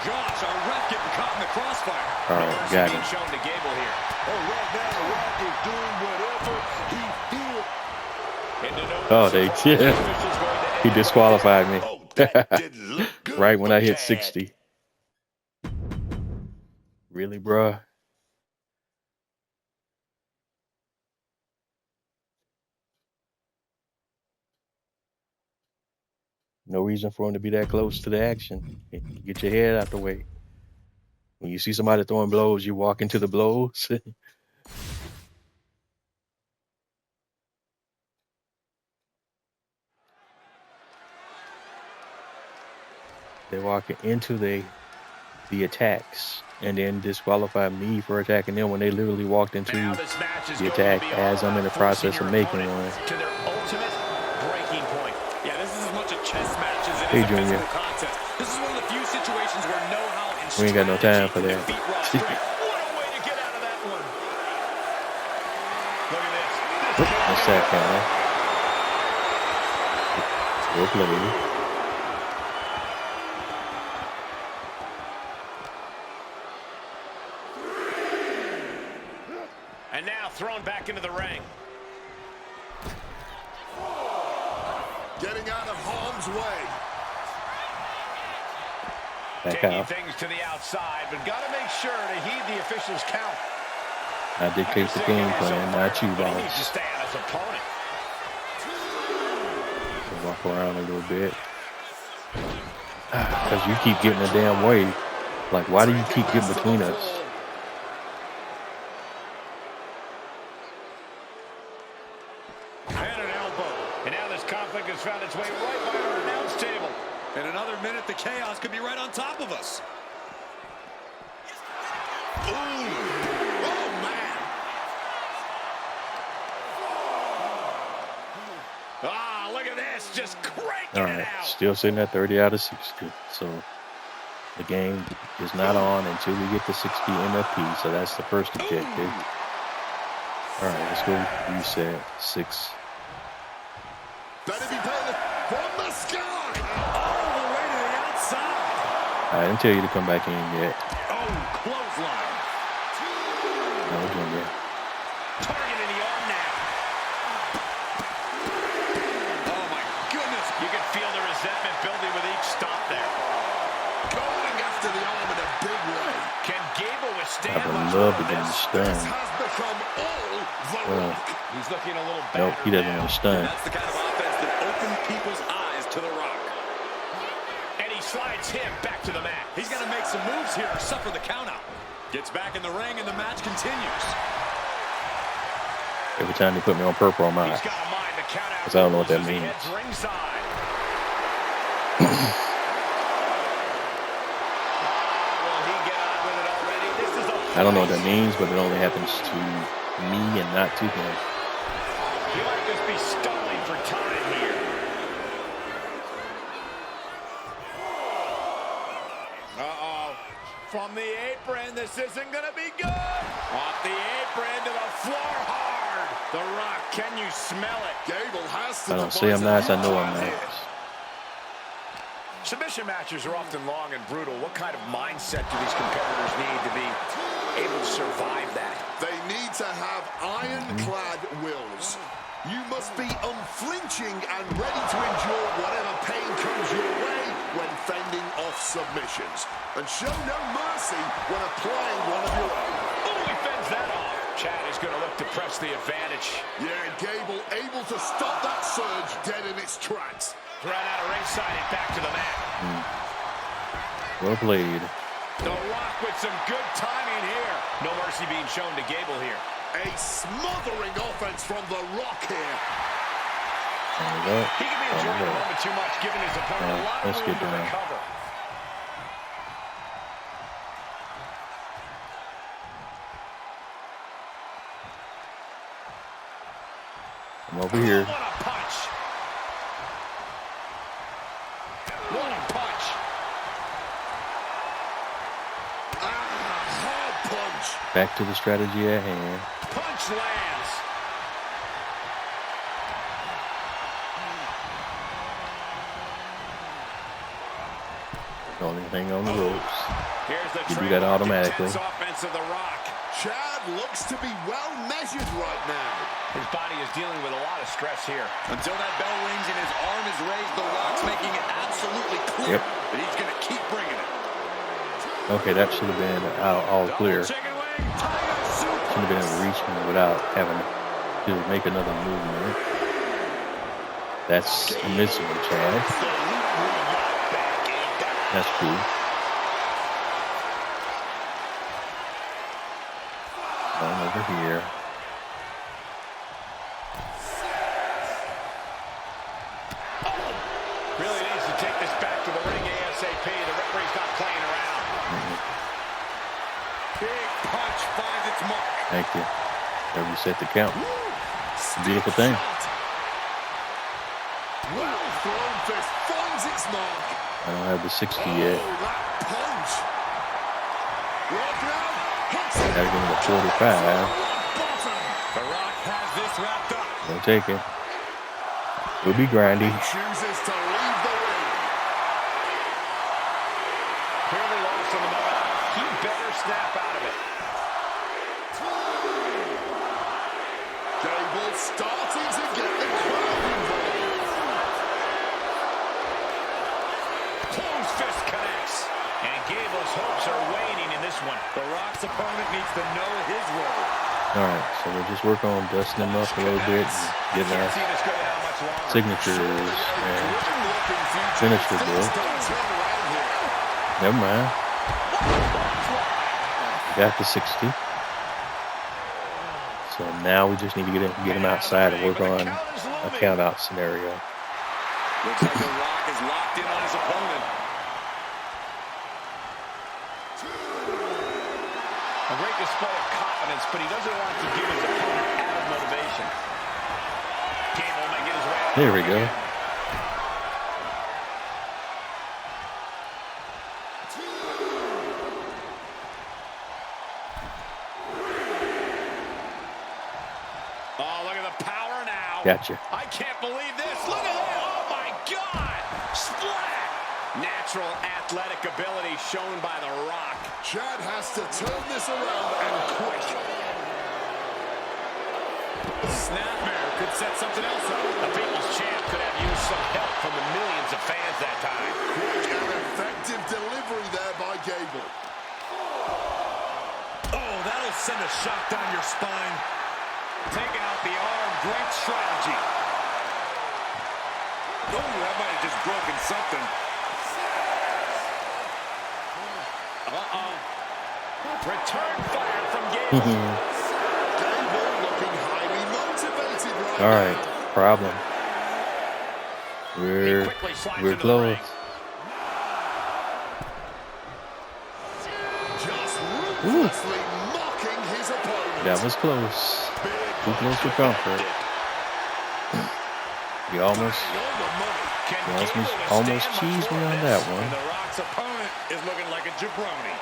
gosh, our ref getting caught in the crossfire. All right, got Being it. shown to Gable here. Right now, the Rock is doing whatever he feels. Oh, they did. He disqualified me. Oh, that didn't look good. Right when I for hit Chad. 60. Really, bruh? No reason for him to be that close to the action. Get your head out the way. When you see somebody throwing blows, you walk into the blows. They walk into the attacks and then disqualify me for attacking them when they literally walked into the attack as I'm in the process of making one. To their ultimate breaking point. Yeah, this is as much a chess match as it Hey, is a Junior. physical contest. This is one of the few situations where know-how and We ain't got no time for strategy that. can defeat raw strength. What a way to get out of that one. Look at this. That's that kind. Well played. And now thrown back into the ring. Getting out of harm's way. Back Taking out. things to the outside, but got to make sure to heed the official's count. I dictate the game plan, not you, But he needs to boss. stay on his opponent. Walk around a little bit. Because you keep getting the damn way. Like, why do you keep getting between us? And an elbow. And now this conflict has found its way right by our announce table. In another minute, the chaos could be right on top of us. Ooh. Oh, man. Ah, look at this. Just cranking All it right, out. still sitting at 30 out of 60. So the game is not on until we get to 60 MFP. So that's the first objective. All right, let's go reset 6. Better be playing from the sky. All the way to the outside. I didn't tell you to come back in yet. Oh, clothesline. No, Junior. Targeting the arm now. Oh, my goodness. You can feel the resentment building with each stop there. Going after the arm in a big way. Can Gable withstand I would much love more to of get him this? stunned. This has become all the Rock. He's looking a little Nope, he battered doesn't now. want to stun. That's the kind of offense that opens people's eyes to the Rock. And he slides him back to the mat. He's got to make some moves here or suffer the countout. Gets back in the ring and the match continues. Every time they put me on purple, I'm He's out. got a mind to count out. 'Cause I don't know what that rules as he means. heads ringside. Will he get on with it already? This is a I don't know what that means, but it only happens to me and not to him. He might just be stalling for time here. Uh-oh. From the apron, this isn't going to be good. Off the apron to the floor hard. The Rock, can you smell it? Gable has to I don't say I'm nice, I know I'm devise a nice. Submission matches are often long and brutal. What kind of mindset do these competitors need to be able to survive that? They need to have ironclad wills. You must be unflinching and ready to endure whatever pain comes your way when fending off submissions. And show no mercy when applying one of your own. Oh, he fends that off. Chad is going to look to press the advantage. Yeah, Gable able to stop that surge dead in its tracks. Thrown out of ringside and back to the mat. Well played. The Rock with some good timing here. No mercy being shown to Gable here. A smothering offense from The Rock here. Hold up. He can be enjoying the moment too much, giving his opponent a lot of Let's room get to down. recover. I'm over here. What a punch. What a punch. Hard punch. Back to the strategy at hand. Punch lands. Only thing on the ropes. Here's the You do that trademark automatically. intense offense of The Rock. Chad looks to be well measured right now. His body is dealing with a lot of stress here. Until that bell rings and his arm is raised, the Rock's making it absolutely clear that he's going to keep bringing it. Okay, that should have been all clear. Double Should chicken wing. Tiger suplex. have been able to reach me without having to make another movement. That's a missing, Chad. That's cool. over here. Really needs to take this back to the ring ASAP. The referee's not playing around. Big punch finds its mark. Thank you. There we set the count. Beautiful thing. Well thrown fist finds its mark. I don't have the 60 yet. That punch. Right now, Gotta give him the 45. The Rock has this wrapped up. Don't take it. We'll be grindy. chooses to leave the ring. Clearly lost in the moment. He better snap out of it. Gable starting to get the crowd involved. Close fist connects. And Gable's hopes are waning in this one. The Rock's opponent needs to know his role. All right, so we'll just work on dusting them up a little bit and getting our signatures and finish the book. Never mind. Got the 60. So now we just need to get him outside and work on a count out scenario. Looks like The Rock is locked in on his opponent. A great display of confidence, but he doesn't want to give his opponent added motivation. Gable making his way out. There we go. Oh, look at the power now. Gotcha. I can't believe this. Look at that. Oh, my God. Splat. Natural athletic ability shown by The Rock. Chad has to turn this around and quick. Snapmare could set something else up. The People's Champ could have used some help from the millions of fans that time. Quick and effective delivery there by Gable. Oh, that'll send a shot down your spine. Taking out the arm, great strategy. Oh, that might have just broken something. Uh-oh. Return fire from Gable. Gable looking highly motivated right All right, now. problem. We're close. Just ruthlessly mocking his opponent. That was close. Too close for comfort. You almost cheesed me on that one. And The Rock's opponent is looking like a jabroni.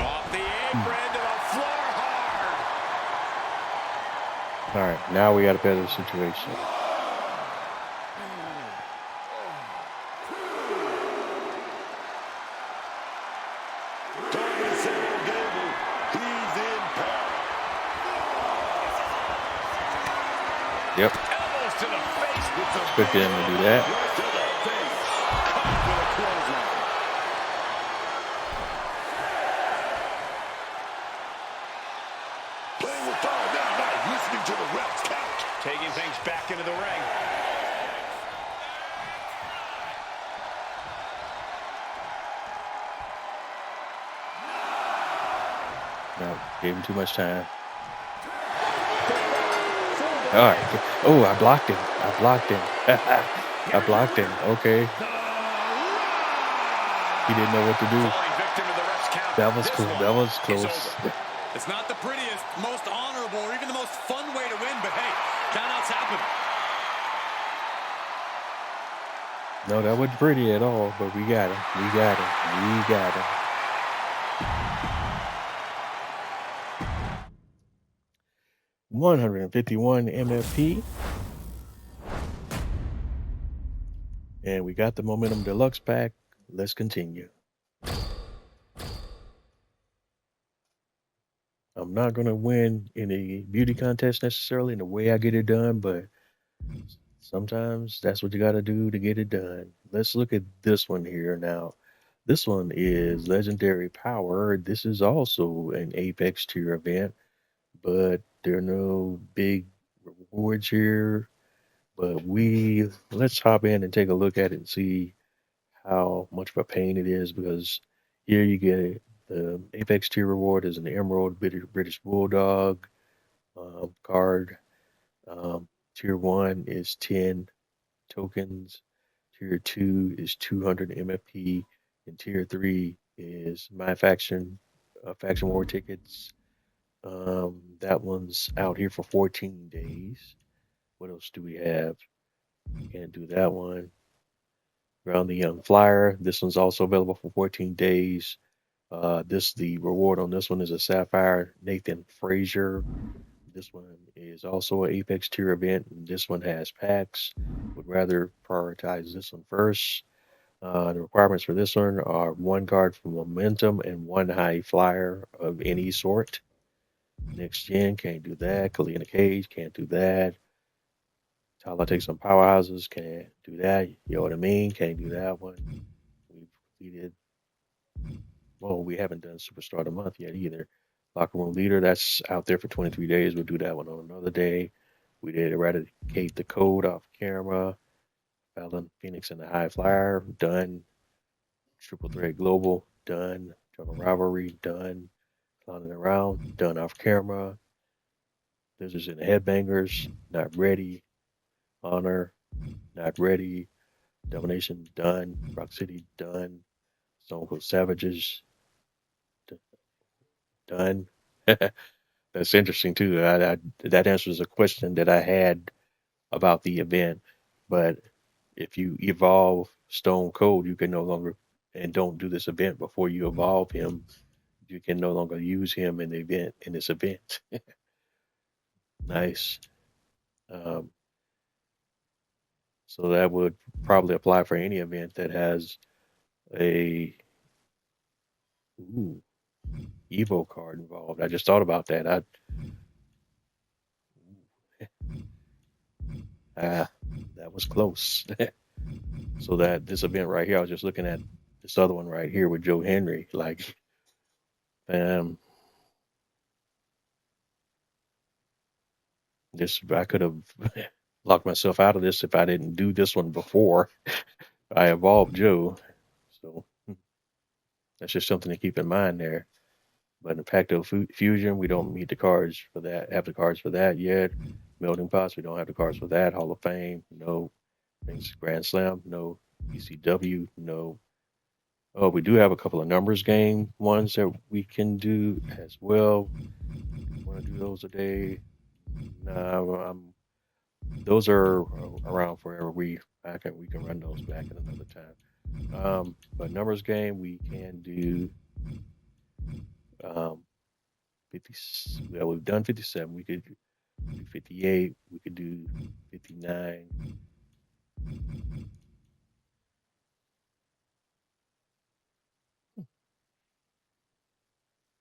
Off the apron to the floor hard. All right, now we got a better situation. Yep. Elbows to the face. Expected him to do that. Playing with fire now, listening to the ref's count. Taking things back into the ring. No, gave him too much time. All right. Oh, I blocked him. I blocked him. I blocked him. Okay. He didn't know what to do. Falling victim to the ref's count. That was cool. That was close. It's not the prettiest, most honorable, or even the most fun way to win, but hey, countouts happen. No, that wasn't pretty at all, but we got him. We got him. We got him. $151 MFP. And we got the Momentum Deluxe pack. Let's continue. I'm not going to win in a beauty contest necessarily in the way I get it done, but sometimes that's what you got to do to get it done. Let's look at this one here now. This one is Legendary Power. This is also an Apex tier event, but there are no big rewards here. But let's hop in and take a look at it and see how much of a pain it is, because here you get The Apex tier reward is an Emerald British Bulldog card. Tier 1 is 10 tokens. Tier 2 is 200 MFP. And Tier 3 is My Faction Faction War tickets. That one's out here for 14 days. What else do we have? Can't do that one. Ground the Young Flyer. This one's also available for 14 days. The reward on this one is a Sapphire Nathan Frazier. This one is also an Apex tier event. And this one has packs. Would rather prioritize this one first. The requirements for this one are 1 card from Momentum and 1 high flyer of any sort. Next Gen, can't do that. Kalina Cage, can't do that. Tyler takes some powerhouses, can't do that. You know what I mean? Can't do that one. We've completed. Well, we haven't done Superstar of the Month yet either. Locker Room Leader, that's out there for 23 days. We'll do that one on another day. We did Eradicate the Code off camera. Fallon Phoenix and the High Flyer, done. Triple Threat Global, done. Jungle Rivalry, done. Clowning Around, done off camera. Lizards and Headbangers, not ready. Honor, not ready. Domination, done. Rock City, done. Stone Cold Savages, done. That's interesting too. That answers a question that I had about the event. But if you evolve Stone Cold, you can no longer, and don't do this event before you evolve him, you can no longer use him in this event. Nice. So that would probably apply for any event that has a Evo card involved. I just thought about that. That was close. So that this event right here, I was just looking at this other one right here with Joe Henry. Like, I could have locked myself out of this if I didn't do this one before I evolved Joe. So that's just something to keep in mind there. But in Pacto Fusion, we don't meet the cards for that. Have the cards for that yet. Melting Pots, we don't have the cards for that. Hall of Fame, no. Grand Slam, no. ECW, no. Oh, we do have a couple of numbers game ones that we can do as well. Want to do those a day? No, those are around forever. We can run those back at another time. But numbers game, we can do 50. Well, we've done 57. We could do 58. We could do 59.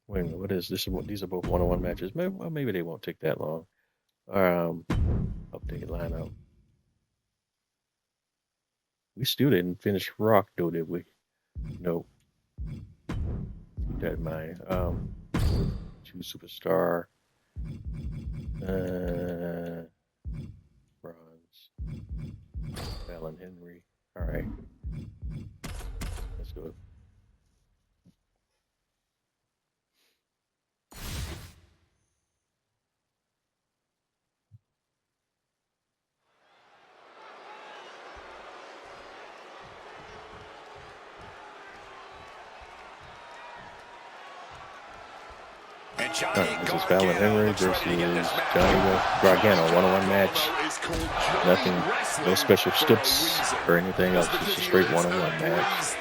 Wait a minute, what is this? These are both one-on-one matches. Maybe they won't take that long. Update lineup. We still didn't finish Rock, though, did we? Nope. Keep that in mind. 2 Superstar. Bronze. Fallon Henry. All right. Let's go. This is Fallon Henry versus Johnny Gargano, one-on-one match. Nothing, no special steps or anything else. Just a straight one-on-one match.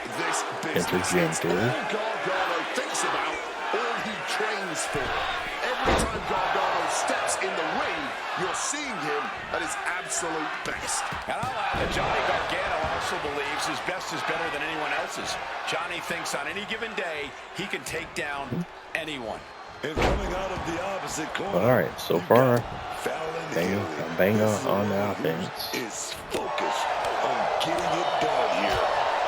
Enter Gen 3. Gargano thinks about all he trains for. Every time Gargano steps in the ring, you're seeing him at his absolute best. And I'll add that Johnny Gargano also believes his best is better than anyone else's. Johnny thinks on any given day he can take down anyone. And coming out of the opposite corner. All right, so far, banger on the offense. Is focused on getting it done here,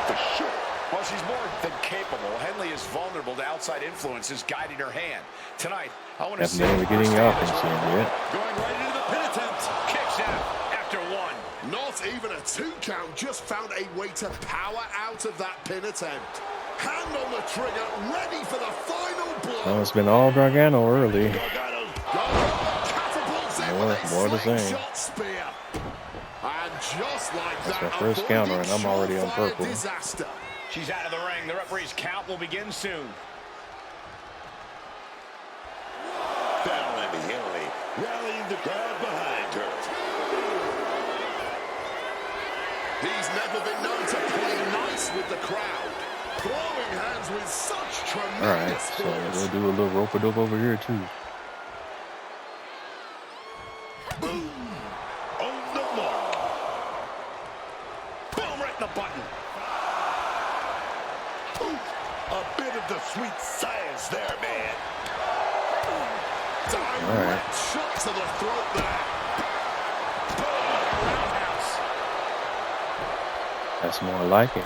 for sure. Well, she's more than capable. Henley is vulnerable to outside influences guiding her hand. Tonight, I want to see her getting the offense in yet. Going right into the pin attempt. Kicks out after 1. Not even a 2 count. Just found a way to power out of that pin attempt. Hand on the trigger, ready for the final blow. Oh, it's been all Gargano early. Catapults in with a More the same. slingshot spear. And just like That's that, my first counter, and I'm already on surefire purple. disaster. She's out of the ring. The referee's count will begin soon. Fallon Henley rallying the crowd behind her. He's never been known to play nice with the crowd. Throwing hands with such tremendous Alright, so we'll do a little rope-a-dope over here too. Boom! On the mark. Boom, right in the button. Ooh, a bit of the sweet science there, man. Direct shot to the throat there. Roundhouse. That's more like it.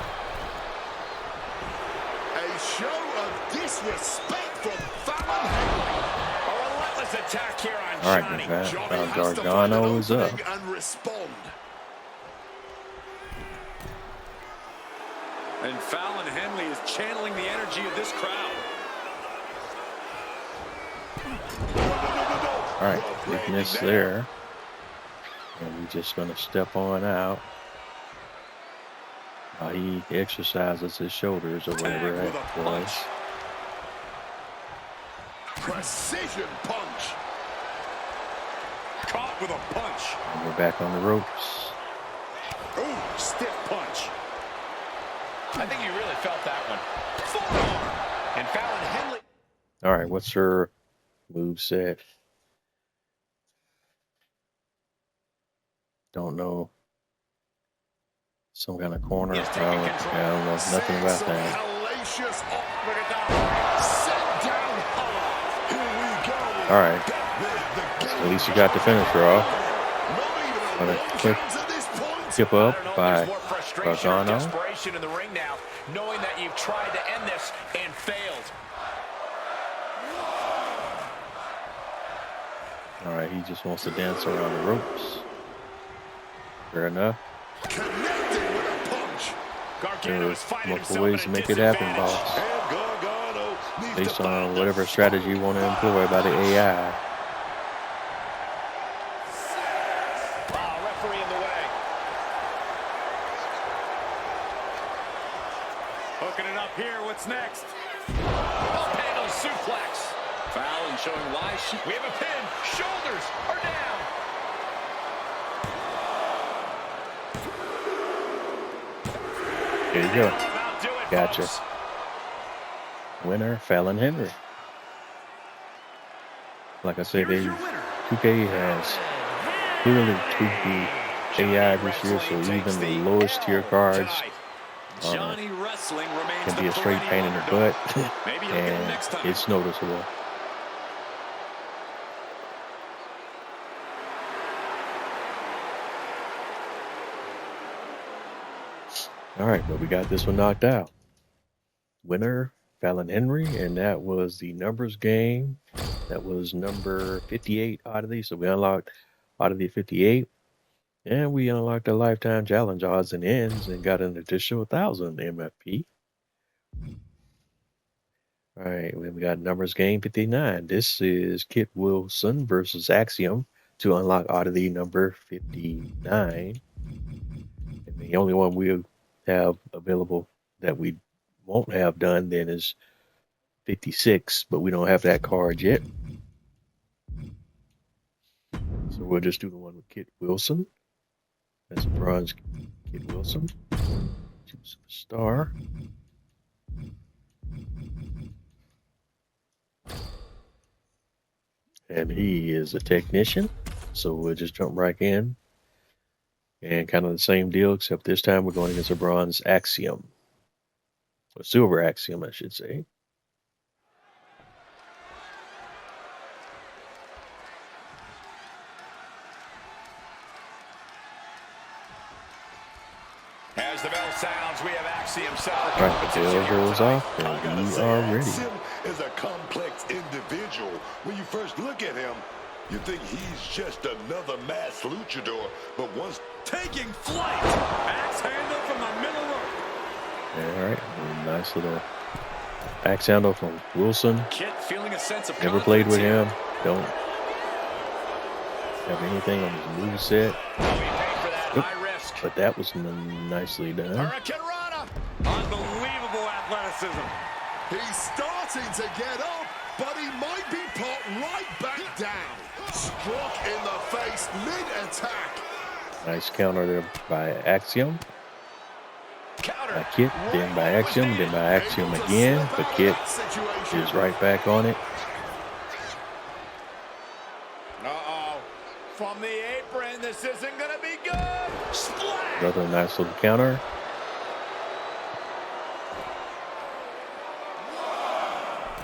A show of disrespect from Fallon Henley. A relentless attack here on Alright, Johnny. Johnny has to find an Gargano is up. opening and respond. And Fallon Henley is channeling the energy of this crowd. Alright, weakness there. And we're just going to step on out. He exercises his shoulders or whatever Tag with that a was. punch. Precision punch. Caught with a punch. And we're back on the ropes. Ooh, stiff punch. I think you really felt that one. Forearm. And Fallon Henley. Alright, what's her moveset? Don't know. Some kind of corner. I don't know nothing about that. Hellacious Look at that. sent down hard. Here we go. Alright, at least you got the finisher off. Not even a Gonna one click. count at this point. Skip I up don't know if by there's more frustration or Gargano. desperation in the ring now, knowing that you've tried to end this and failed. Alright, he just wants to dance around the ropes. Fair enough. Connected with a punch. Gargano is There's finding multiple himself ways at to a make it happen, disadvantage. boss. And Gargano needs Based to on find whatever the strategy you want to employ by the AI. Wow, referee in the way. Hooking it up here. What's next? Up handle suplex. Fallon showing why she... We have a pin. Shoulders are down. There you go. About do it, Gotcha. folks. Winner, Fallon Henry. Like I said, 2K has clearly tweaked the AI this year, so even the lowest tier cards Johnny Wrestling remains can be the a straight pain in the perennial butt, underdog. Maybe he'll get him and next time. it's noticeable. All right, but we got this one knocked out. Winner, Fallon Henry, and that was the numbers game. That was number 58 Oddity. So we unlocked Oddity 58, and we unlocked the lifetime challenge odds and ends and got an additional 1,000 MFP. All right, we got numbers game 59. This is Kit Wilson versus Axiom to unlock Oddity number 59. And the only one we have available that we won't have done then is 56, but we don't have that card yet. So we'll just do the one with Kit Wilson. That's a bronze Kit Wilson. Choose a star. And he is a technician. So we'll just jump right in. And kind of the same deal, except this time we're going against a bronze Axiom. Or silver Axiom, I should say. As the bell sounds, we have Axiom South. All right, the bell goes off, and we are ready. Axiom is a complex individual. When you first look at him, you think he's just another masked luchador, but once Taking flight. Axe handle from the middle rope. All right, nice little Axe handle from Wilson. Kit feeling a sense of Never played with confidence him. Don't have anything on his moveset. Yep. But that was nicely done. Unbelievable athleticism. He's starting to get up, but he might be put right back down. Struck in the face mid-attack. Nice counter there by Axiom. Counter. By Kit, then by Axiom, then by Axiom again. But Kit is right back on it. Uh-oh. From the apron, this isn't going to be good. Splash. Another nice little counter.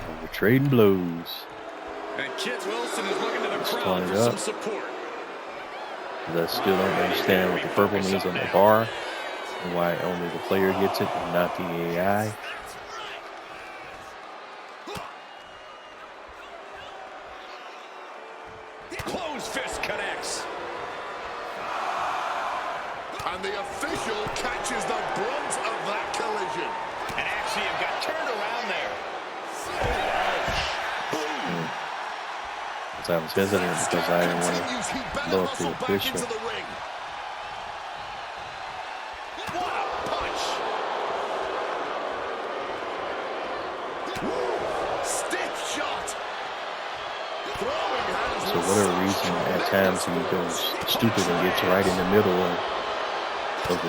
And we're trading blows. And Kit Wilson is looking to the crowd for some support. I still don't understand what the purple means on the bar and why only the player gets it and not the AI. Closed fist connects. And the official catches the brunt of that collision. And Axiom got turned around there. I was hesitant because I didn't want to blow up the official. What a punch! Stiff shot. So whatever reason, at times he goes stupid and gets right in the middle of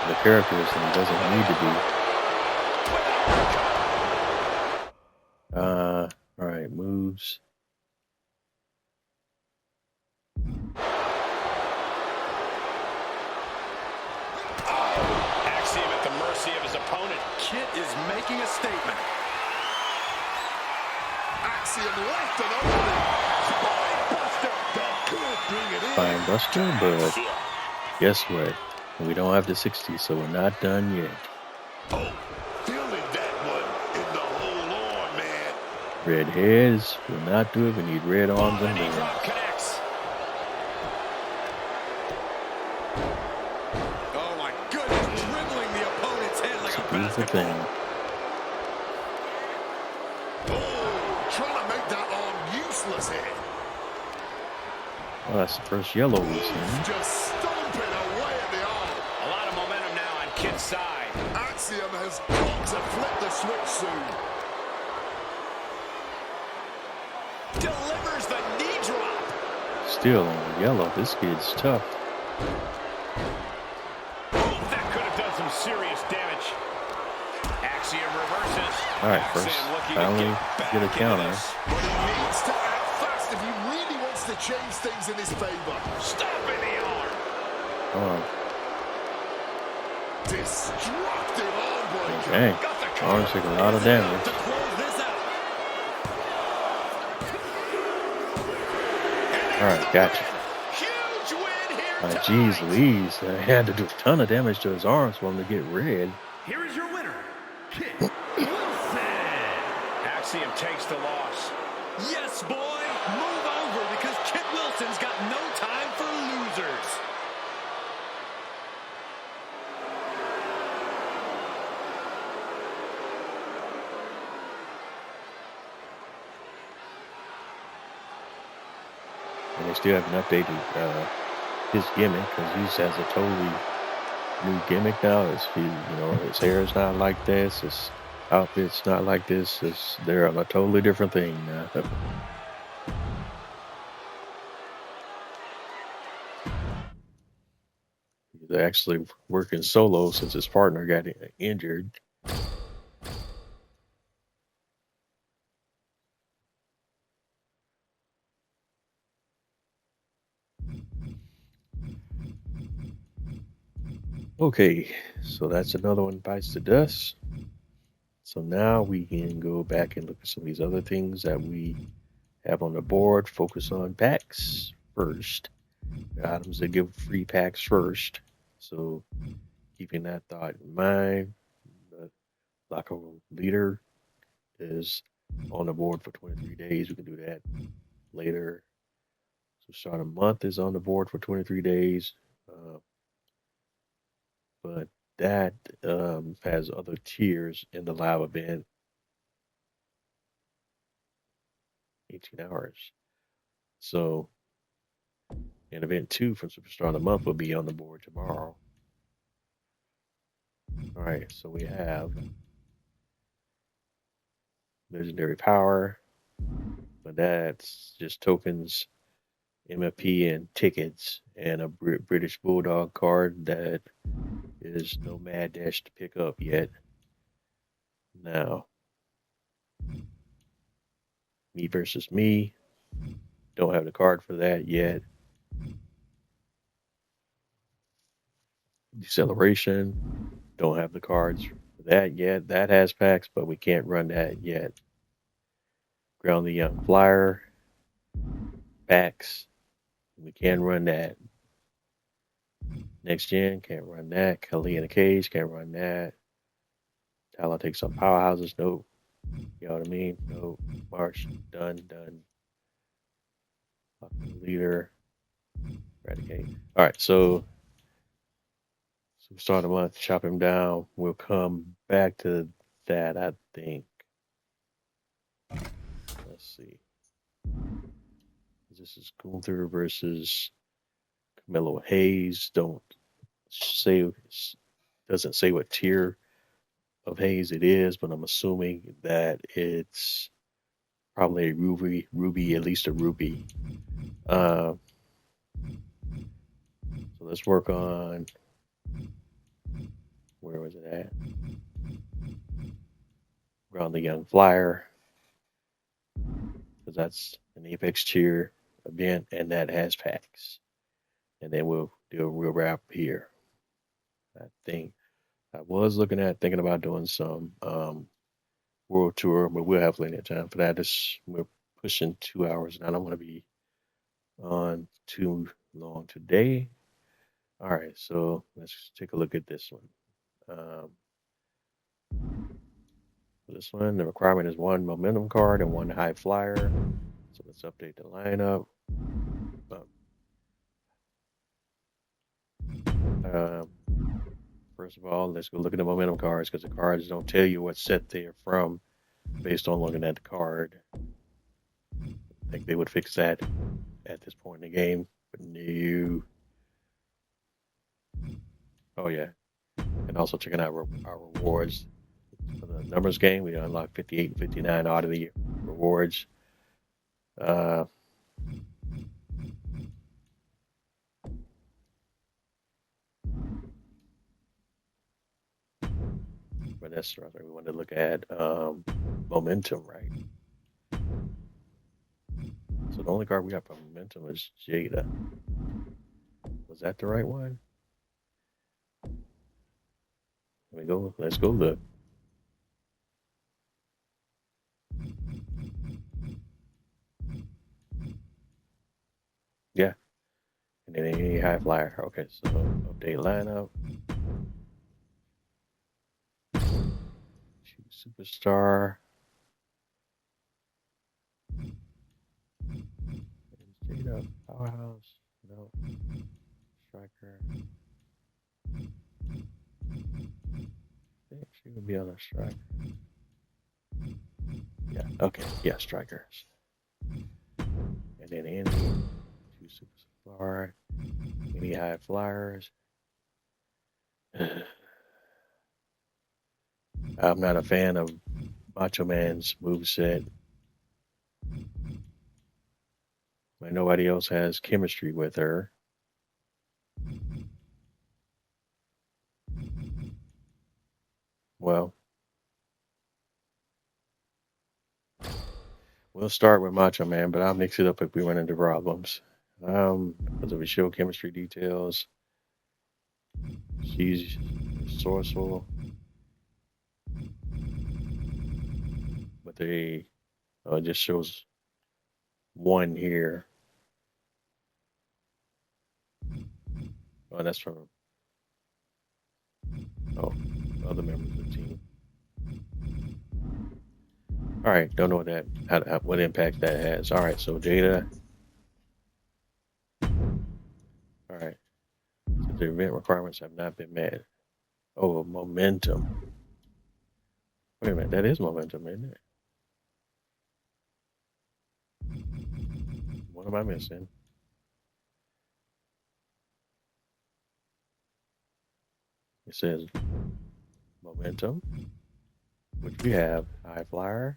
the characters and he doesn't need to be. All right, moves. Axiom at the mercy of his opponent. Kit is making a statement. Axiom left and opening. Spine buster, but guess what? We don't have the 60, so we're not done yet. Oh, feeling that one in the whole arm, man. Red heads will not do it. We need red arms and legs. Oh my goodness, dribbling the opponent's head like a beautiful thing. Oh, trying to make that arm useless here. Well, that's the first yellow we've seen. Just stomping away at the arm. A lot of momentum now on Kit's side. Axiom has got to flip the switch soon. Delivers the knee drop. Still on the yellow. This kid's tough. That could have done some serious damage. Axiom reverses. All right, first, finally get a counter. But he needs to act fast if he really wants to change things in his favor. Stomping the arm. Hold on. Destructive arm breaker. Okay. Arms take a lot of damage. To close this out. All right, gotcha. Huge win here Like, geez Louise, I had to do a ton of damage to his arms for him to get red. Here is your winner, Kit Wilson. Axiom takes the loss. Yes, boy. Move over because Kit Wilson's got no time for losers. And they still haven't updated his gimmick because he has a totally new gimmick now. His hair is not like this. His outfit's not like this. They're on a totally different thing now. He's actually working solo since his partner got injured. Okay, so that's another one bites the dust. So now we can go back and look at some of these other things that we have on the board. Focus on packs first. The items that give free packs first. So keeping that thought in mind, the locker room leader is on the board for 23 days. We can do that later. So start a month is on the board for 23 days. But that has other tiers in the live event 18 hours. So, and event 2 from Superstar of the Month will be on the board tomorrow. All right, so we have Legendary Power, but that's just tokens, MFP, and tickets, and a British Bulldog card that is no Mad Dash to pick up yet. Now, Me versus Me, don't have the card for that yet. Deceleration, don't have the cards for that yet. That has packs, but we can't run that yet. Ground the Young Flyer, packs, we can run that. Next Gen, can't run that. Kelly in a Cage, can't run that. Tyler takes some powerhouses, nope. You know what I mean? Nope. March, done. Leader, eradicate. All right, so we start the month, chop him down. We'll come back to that, I think. Let's see. This is Gunther versus Camilo Hayes. Doesn't say what tier of Hayes it is, but I'm assuming that it's probably a ruby, at least a ruby. So let's work on, where was it at? Ground the Young Flyer, because that's an Apex tier event, and that has packs. And then we'll wrap here. I think I was thinking about doing some world tour, but we'll have plenty of time for that. We're pushing 2 hours, and I don't want to be on too long today. All right, so let's take a look at this one. This one, the requirement is 1 momentum card and 1 high flyer. So let's update the lineup. First of all, let's go look at the momentum cards, because the cards don't tell you what set they are from based on looking at the card. I think they would fix that at this point in the game, but no. Oh yeah, and also checking out our rewards for the numbers game. We unlocked 58 and 59 out of the rewards. But that's right. We want to look at momentum, right? So the only card we got for momentum is Jada. Was that the right one? Let's go look. Yeah. And then any high flyer. Okay, so update lineup. Superstar. Jada, powerhouse. No. Striker. I think she would be on a striker. Yeah, okay. Yeah, strikers. And then any 2 superstar. Any high flyers. I'm not a fan of Macho Man's moveset. But nobody else has chemistry with her. Well, we'll start with Macho Man, but I'll mix it up if we run into problems. Because of his show chemistry details. She's resourceful. But they just shows 1 here. Oh, that's from other members of the team. All right, don't know what impact that has. All right, so Jada. All right, so the event requirements have not been met. Oh, momentum. Wait a minute, that is momentum, isn't it? What am I missing? It says momentum, which we have high flyer,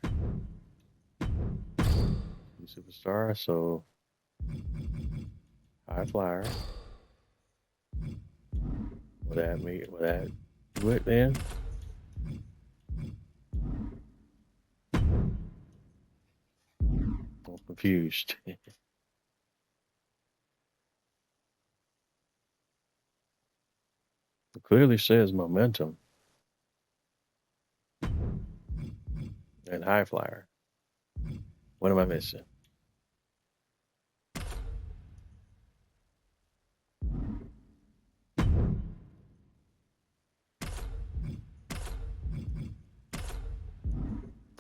superstar. So high flyer. Will that do it then? I'm confused. It clearly says momentum and high flyer. What am I missing?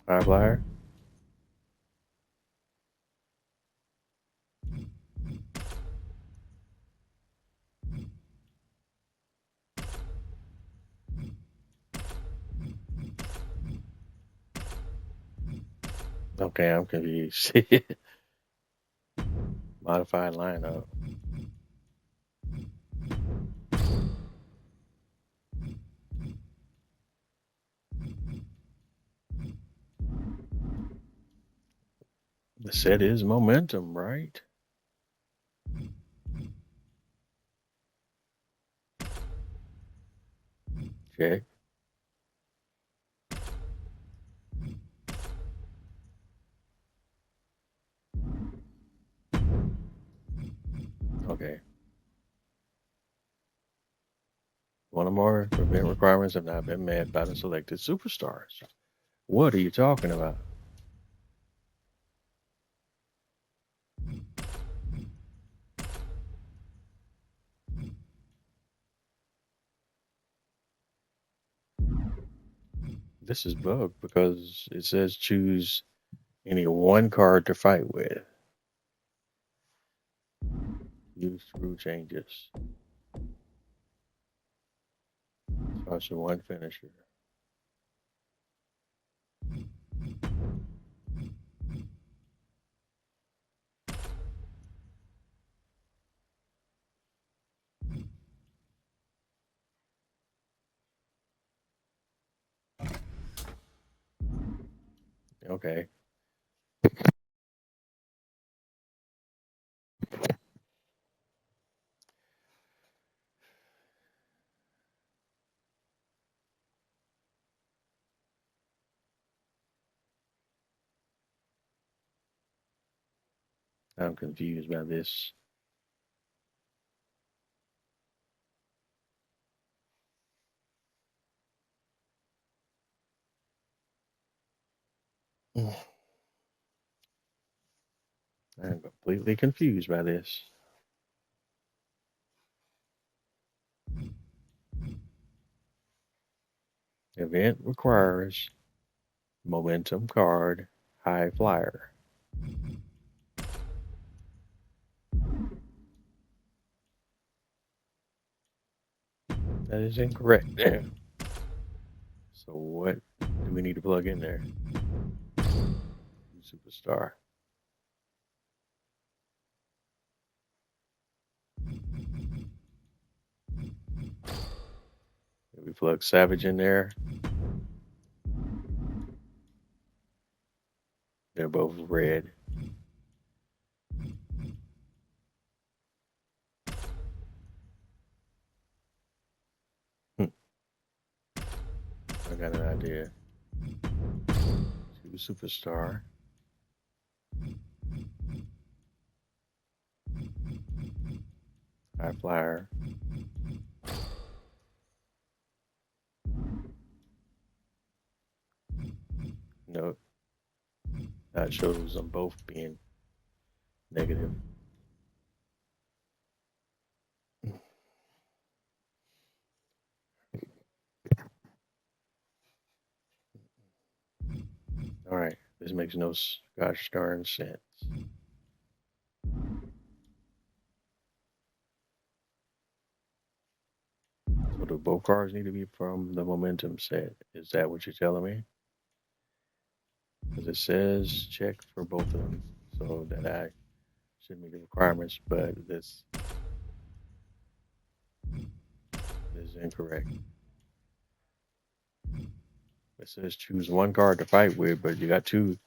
High flyer? Okay, I'm confused. Modified lineup. The set is momentum, right? Check. Okay. One or more event requirements have not been met by the selected superstars. What are you talking about? This is bugged because it says choose any one card to fight with. Use rule changes. Starts with one finisher. Okay. I'm confused by this. I'm completely confused by this. Event requires momentum card, high flyer. That is incorrect. So what do we need to plug in there? Superstar. We plug Savage in there. They're both red. I got an idea. Superstar. High flyer. No, that shows them both being negative. All right, this makes no gosh darn sense. So do both cards need to be from the momentum set? Is that what you're telling me? Because it says check for both of them, so that I shouldn't meet the requirements, but this is incorrect. It says choose one card to fight with, but you got two.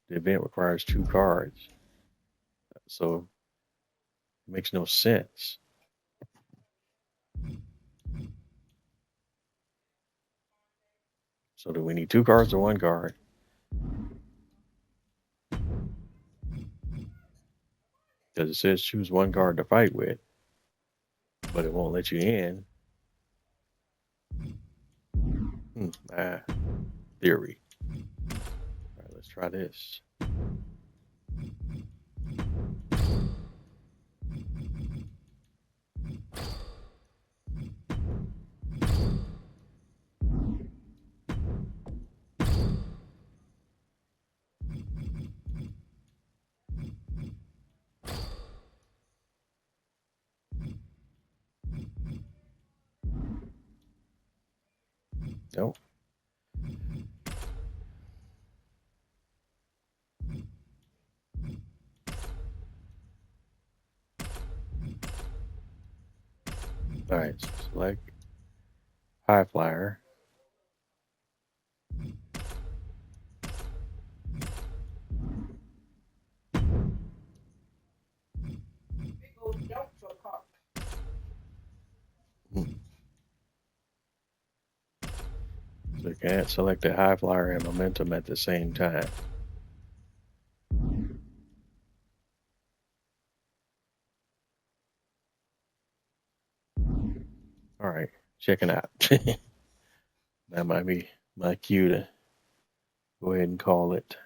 The event requires 2 cards, so it makes no sense. So do we need 2 cards or 1 card? Because it says choose 1 card to fight with, but it won't let you in. Theory. All right, let's try this. Nope. All right, so select high flyer. So you can't select the high flyer and momentum at the same time. All right, checking out. That might be my cue to go ahead and call it.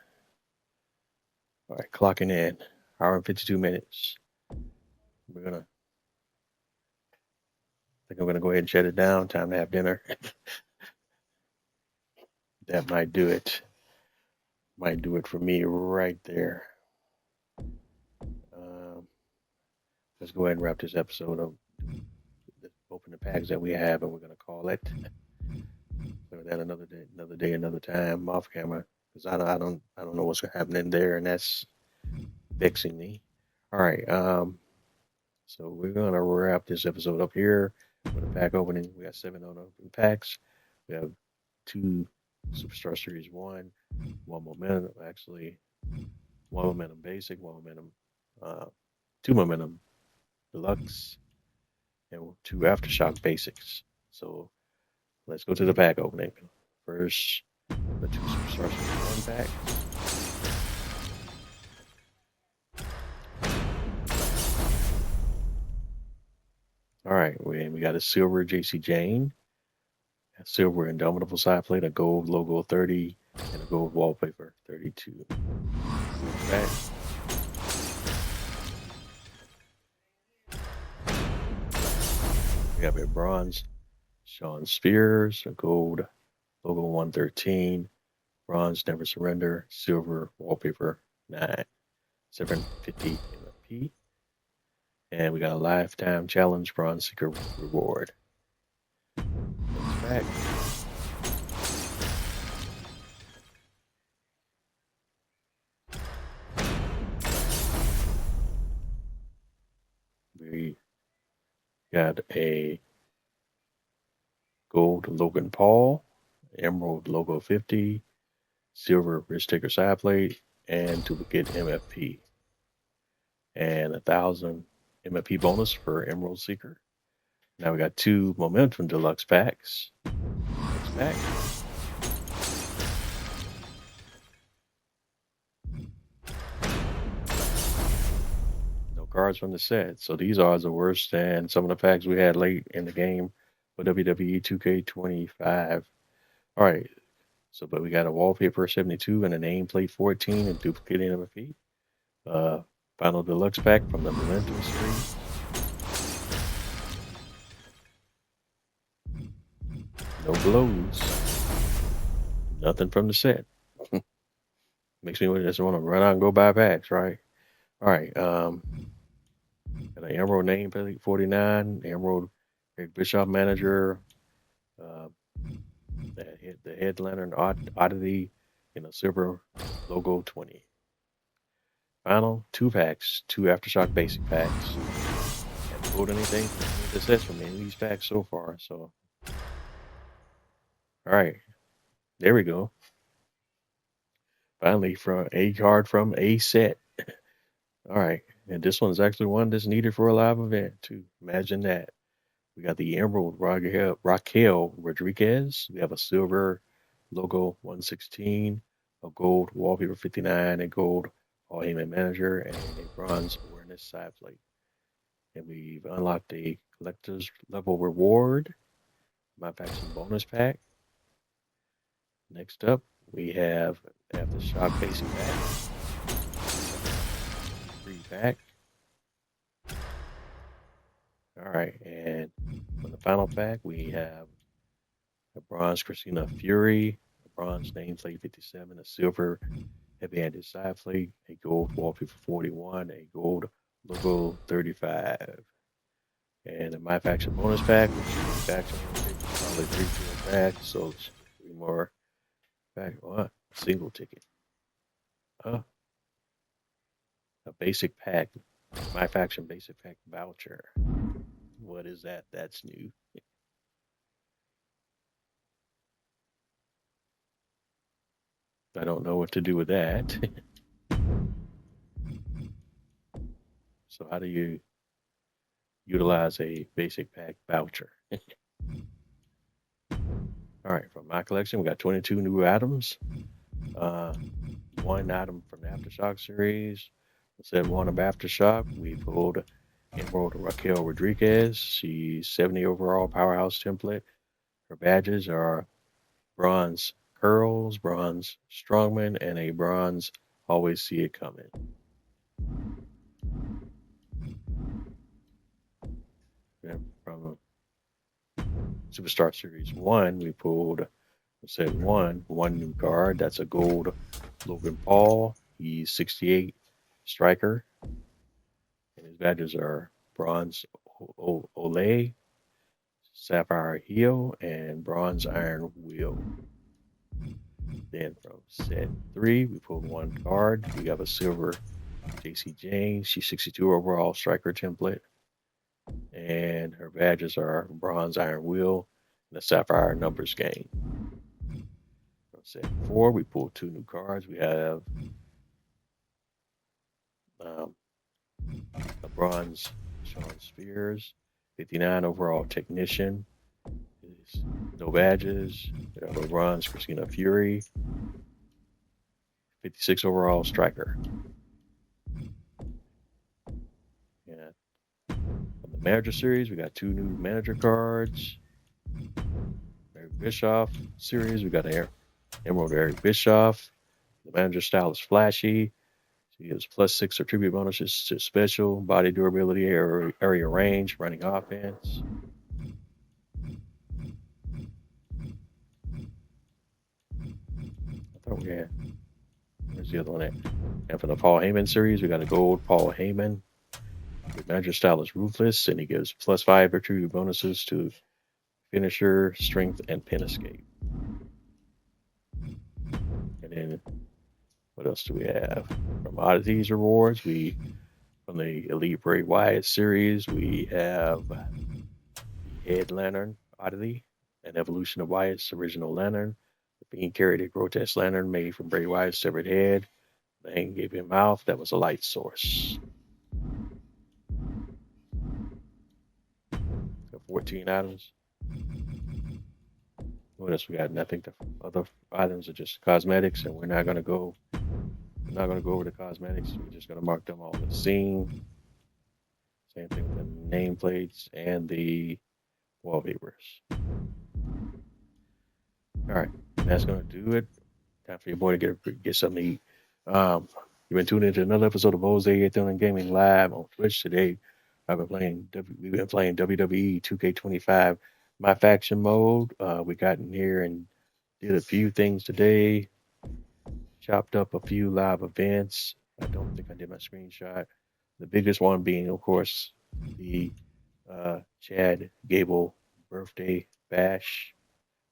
All right, clocking in. Hour and 52 minutes. I think I'm gonna go ahead and shut it down. Time to have dinner. That might do it. Might do it for me right there. Let's go ahead and wrap this episode up. Open the packs that we have, and we're gonna call it. So that another day, another time off camera, because I don't know what's happening there, and that's vexing me. All right, so we're gonna wrap this episode up here with a pack opening. We got 7 open packs. We have 2 Superstar Series 1, 1 Momentum, actually 1 Momentum Basic, 1 Momentum, 2 Momentum Deluxe, and 2 Aftershock Basics. So let's go to the pack opening. First, the 2 Superstar Series 1 pack. All right, we got a silver JC Jane, a silver Indomitable side plate, a gold logo 30, and a gold wallpaper 32. Back. We have a bronze Sean Spears, a gold logo 113, bronze Never Surrender, silver wallpaper 9, 750 MFP. And we got a lifetime challenge bronze seeker reward. Back. We got a gold Logan Paul, emerald logo 50, silver wrist taker side plate, and duplicate MFP. And 1,000 MFP bonus for Emerald Seeker. Now we got 2 Momentum Deluxe packs. Next pack. No cards from the set. So these odds are worse than some of the packs we had late in the game for WWE 2K25. All right. So, but we got a wallpaper 72 and a nameplate 14 and duplicate MFP. Final Deluxe pack from the Momentum series. No blows. Nothing from the set. Makes me just want to run out and go buy packs, right? All right. Got an Emerald name plate 49, Emerald Eric Bischoff manager, the head lantern oddity in a silver logo 20. final 2 packs, 2 Aftershock basic packs. Haven't pulled anything that says from any of these packs so far. So, all right, there we go. Finally, from a card from a set. All right, and this one's actually one that's needed for a live event too. Imagine that. We got the Emerald Raquel Rodriguez. We have a silver logo 116, a gold wallpaper 59, a gold Paul Heyman manager, and a bronze awareness side plate. And we've unlocked a collector's level reward, my faction bonus pack. Next up, we have Aftershock basic pack, free pack. All right, and for the final pack, we have a bronze Christina Fury, a bronze nameplate 57, a silver heavy-handed side plate, a gold wallpaper 41, a gold logo 35. And a My Faction bonus pack, which is faction probably 3 to a pack, so 3 more pack. What? Single ticket. A basic pack, My Faction basic pack voucher. What is that? That's new. I don't know what to do with that. So how do you utilize a basic pack voucher? All right, from my collection, we got 22 new items. 1 item from the Aftershock series. Instead of 1 of Aftershock, we pulled Emerald Raquel Rodriguez. She's 70 overall powerhouse template. Her badges are bronze curls, bronze strongman, and a bronze always see it coming. And from Superstar Series 1, we pulled, one new card. That's a gold Logan Paul. He's 68 striker. And his badges are bronze Olay, sapphire heel, and bronze iron wheel. Then from set 3, we pulled 1 card. We have a silver JC Jane. She's 62 overall striker template. And her badges are bronze iron wheel and a sapphire numbers game. From set 4, we pulled 2 new cards. We have a bronze Sean Spears, 59 overall technician. No badges. We have a bronze Christina Fury, 56 overall striker. And from the manager series, we got 2 new manager cards. Eric Bischoff series, we got Emerald Eric Bischoff. The manager style is flashy. She gives +6 attribute bonuses to special, body durability, area range, running offense. I thought we had. Where's the other one at? And for the Paul Heyman series, we got a gold Paul Heyman. The manager style is ruthless, and he gives +5 attribute bonuses to finisher, strength, and pin escape. And then what else do we have? From oddities rewards, from the Elite Bray Wyatt series, we have the Head Lantern oddity, an evolution of Wyatt's original lantern. The Fiend carried a grotesque lantern made from Bray Wyatt's severed head. The Hang gave him mouth that was a light source. Got 14 items. What else we got? And I think the other items are just cosmetics, and we're not gonna go over the cosmetics. We're just gonna mark them all as seen. Same thing with the nameplates and the wallpapers. All right, and that's gonna do it. Time for your boy to get something to eat. You've been tuning into another episode of Jose Thornton Gaming live on Twitch today. We've been playing WWE 2K25 My Faction mode. We got in here and did a few things today. Chopped up a few live events. I don't think I did my screenshot. The biggest one being, of course, the Chad Gable birthday bash.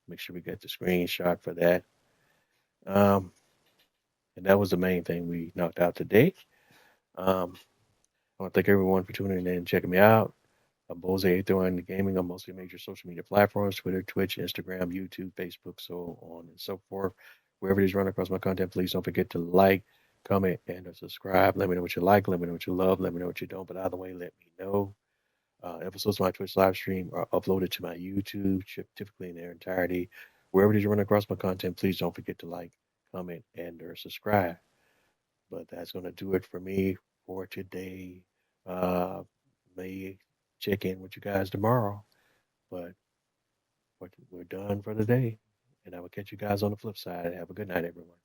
Make sure we get the screenshot for that. And that was the main thing we knocked out today. I want to thank everyone for tuning in and checking me out. I'm Bose8 in the gaming on mostly major social media platforms: Twitter, Twitch, Instagram, YouTube, Facebook, so on and so forth. Wherever it is run across my content, please don't forget to like, comment, and subscribe. Let me know what you like. Let me know what you love. Let me know what you don't. But either way, let me know. Episodes of my Twitch live stream are uploaded to my YouTube, typically in their entirety. Wherever it is you run across my content, please don't forget to like, comment, and or subscribe. But that's going to do it for me for today. May check in with you guys tomorrow, but we're done for the day. And I will catch you guys on the flip side. Have a good night, everyone.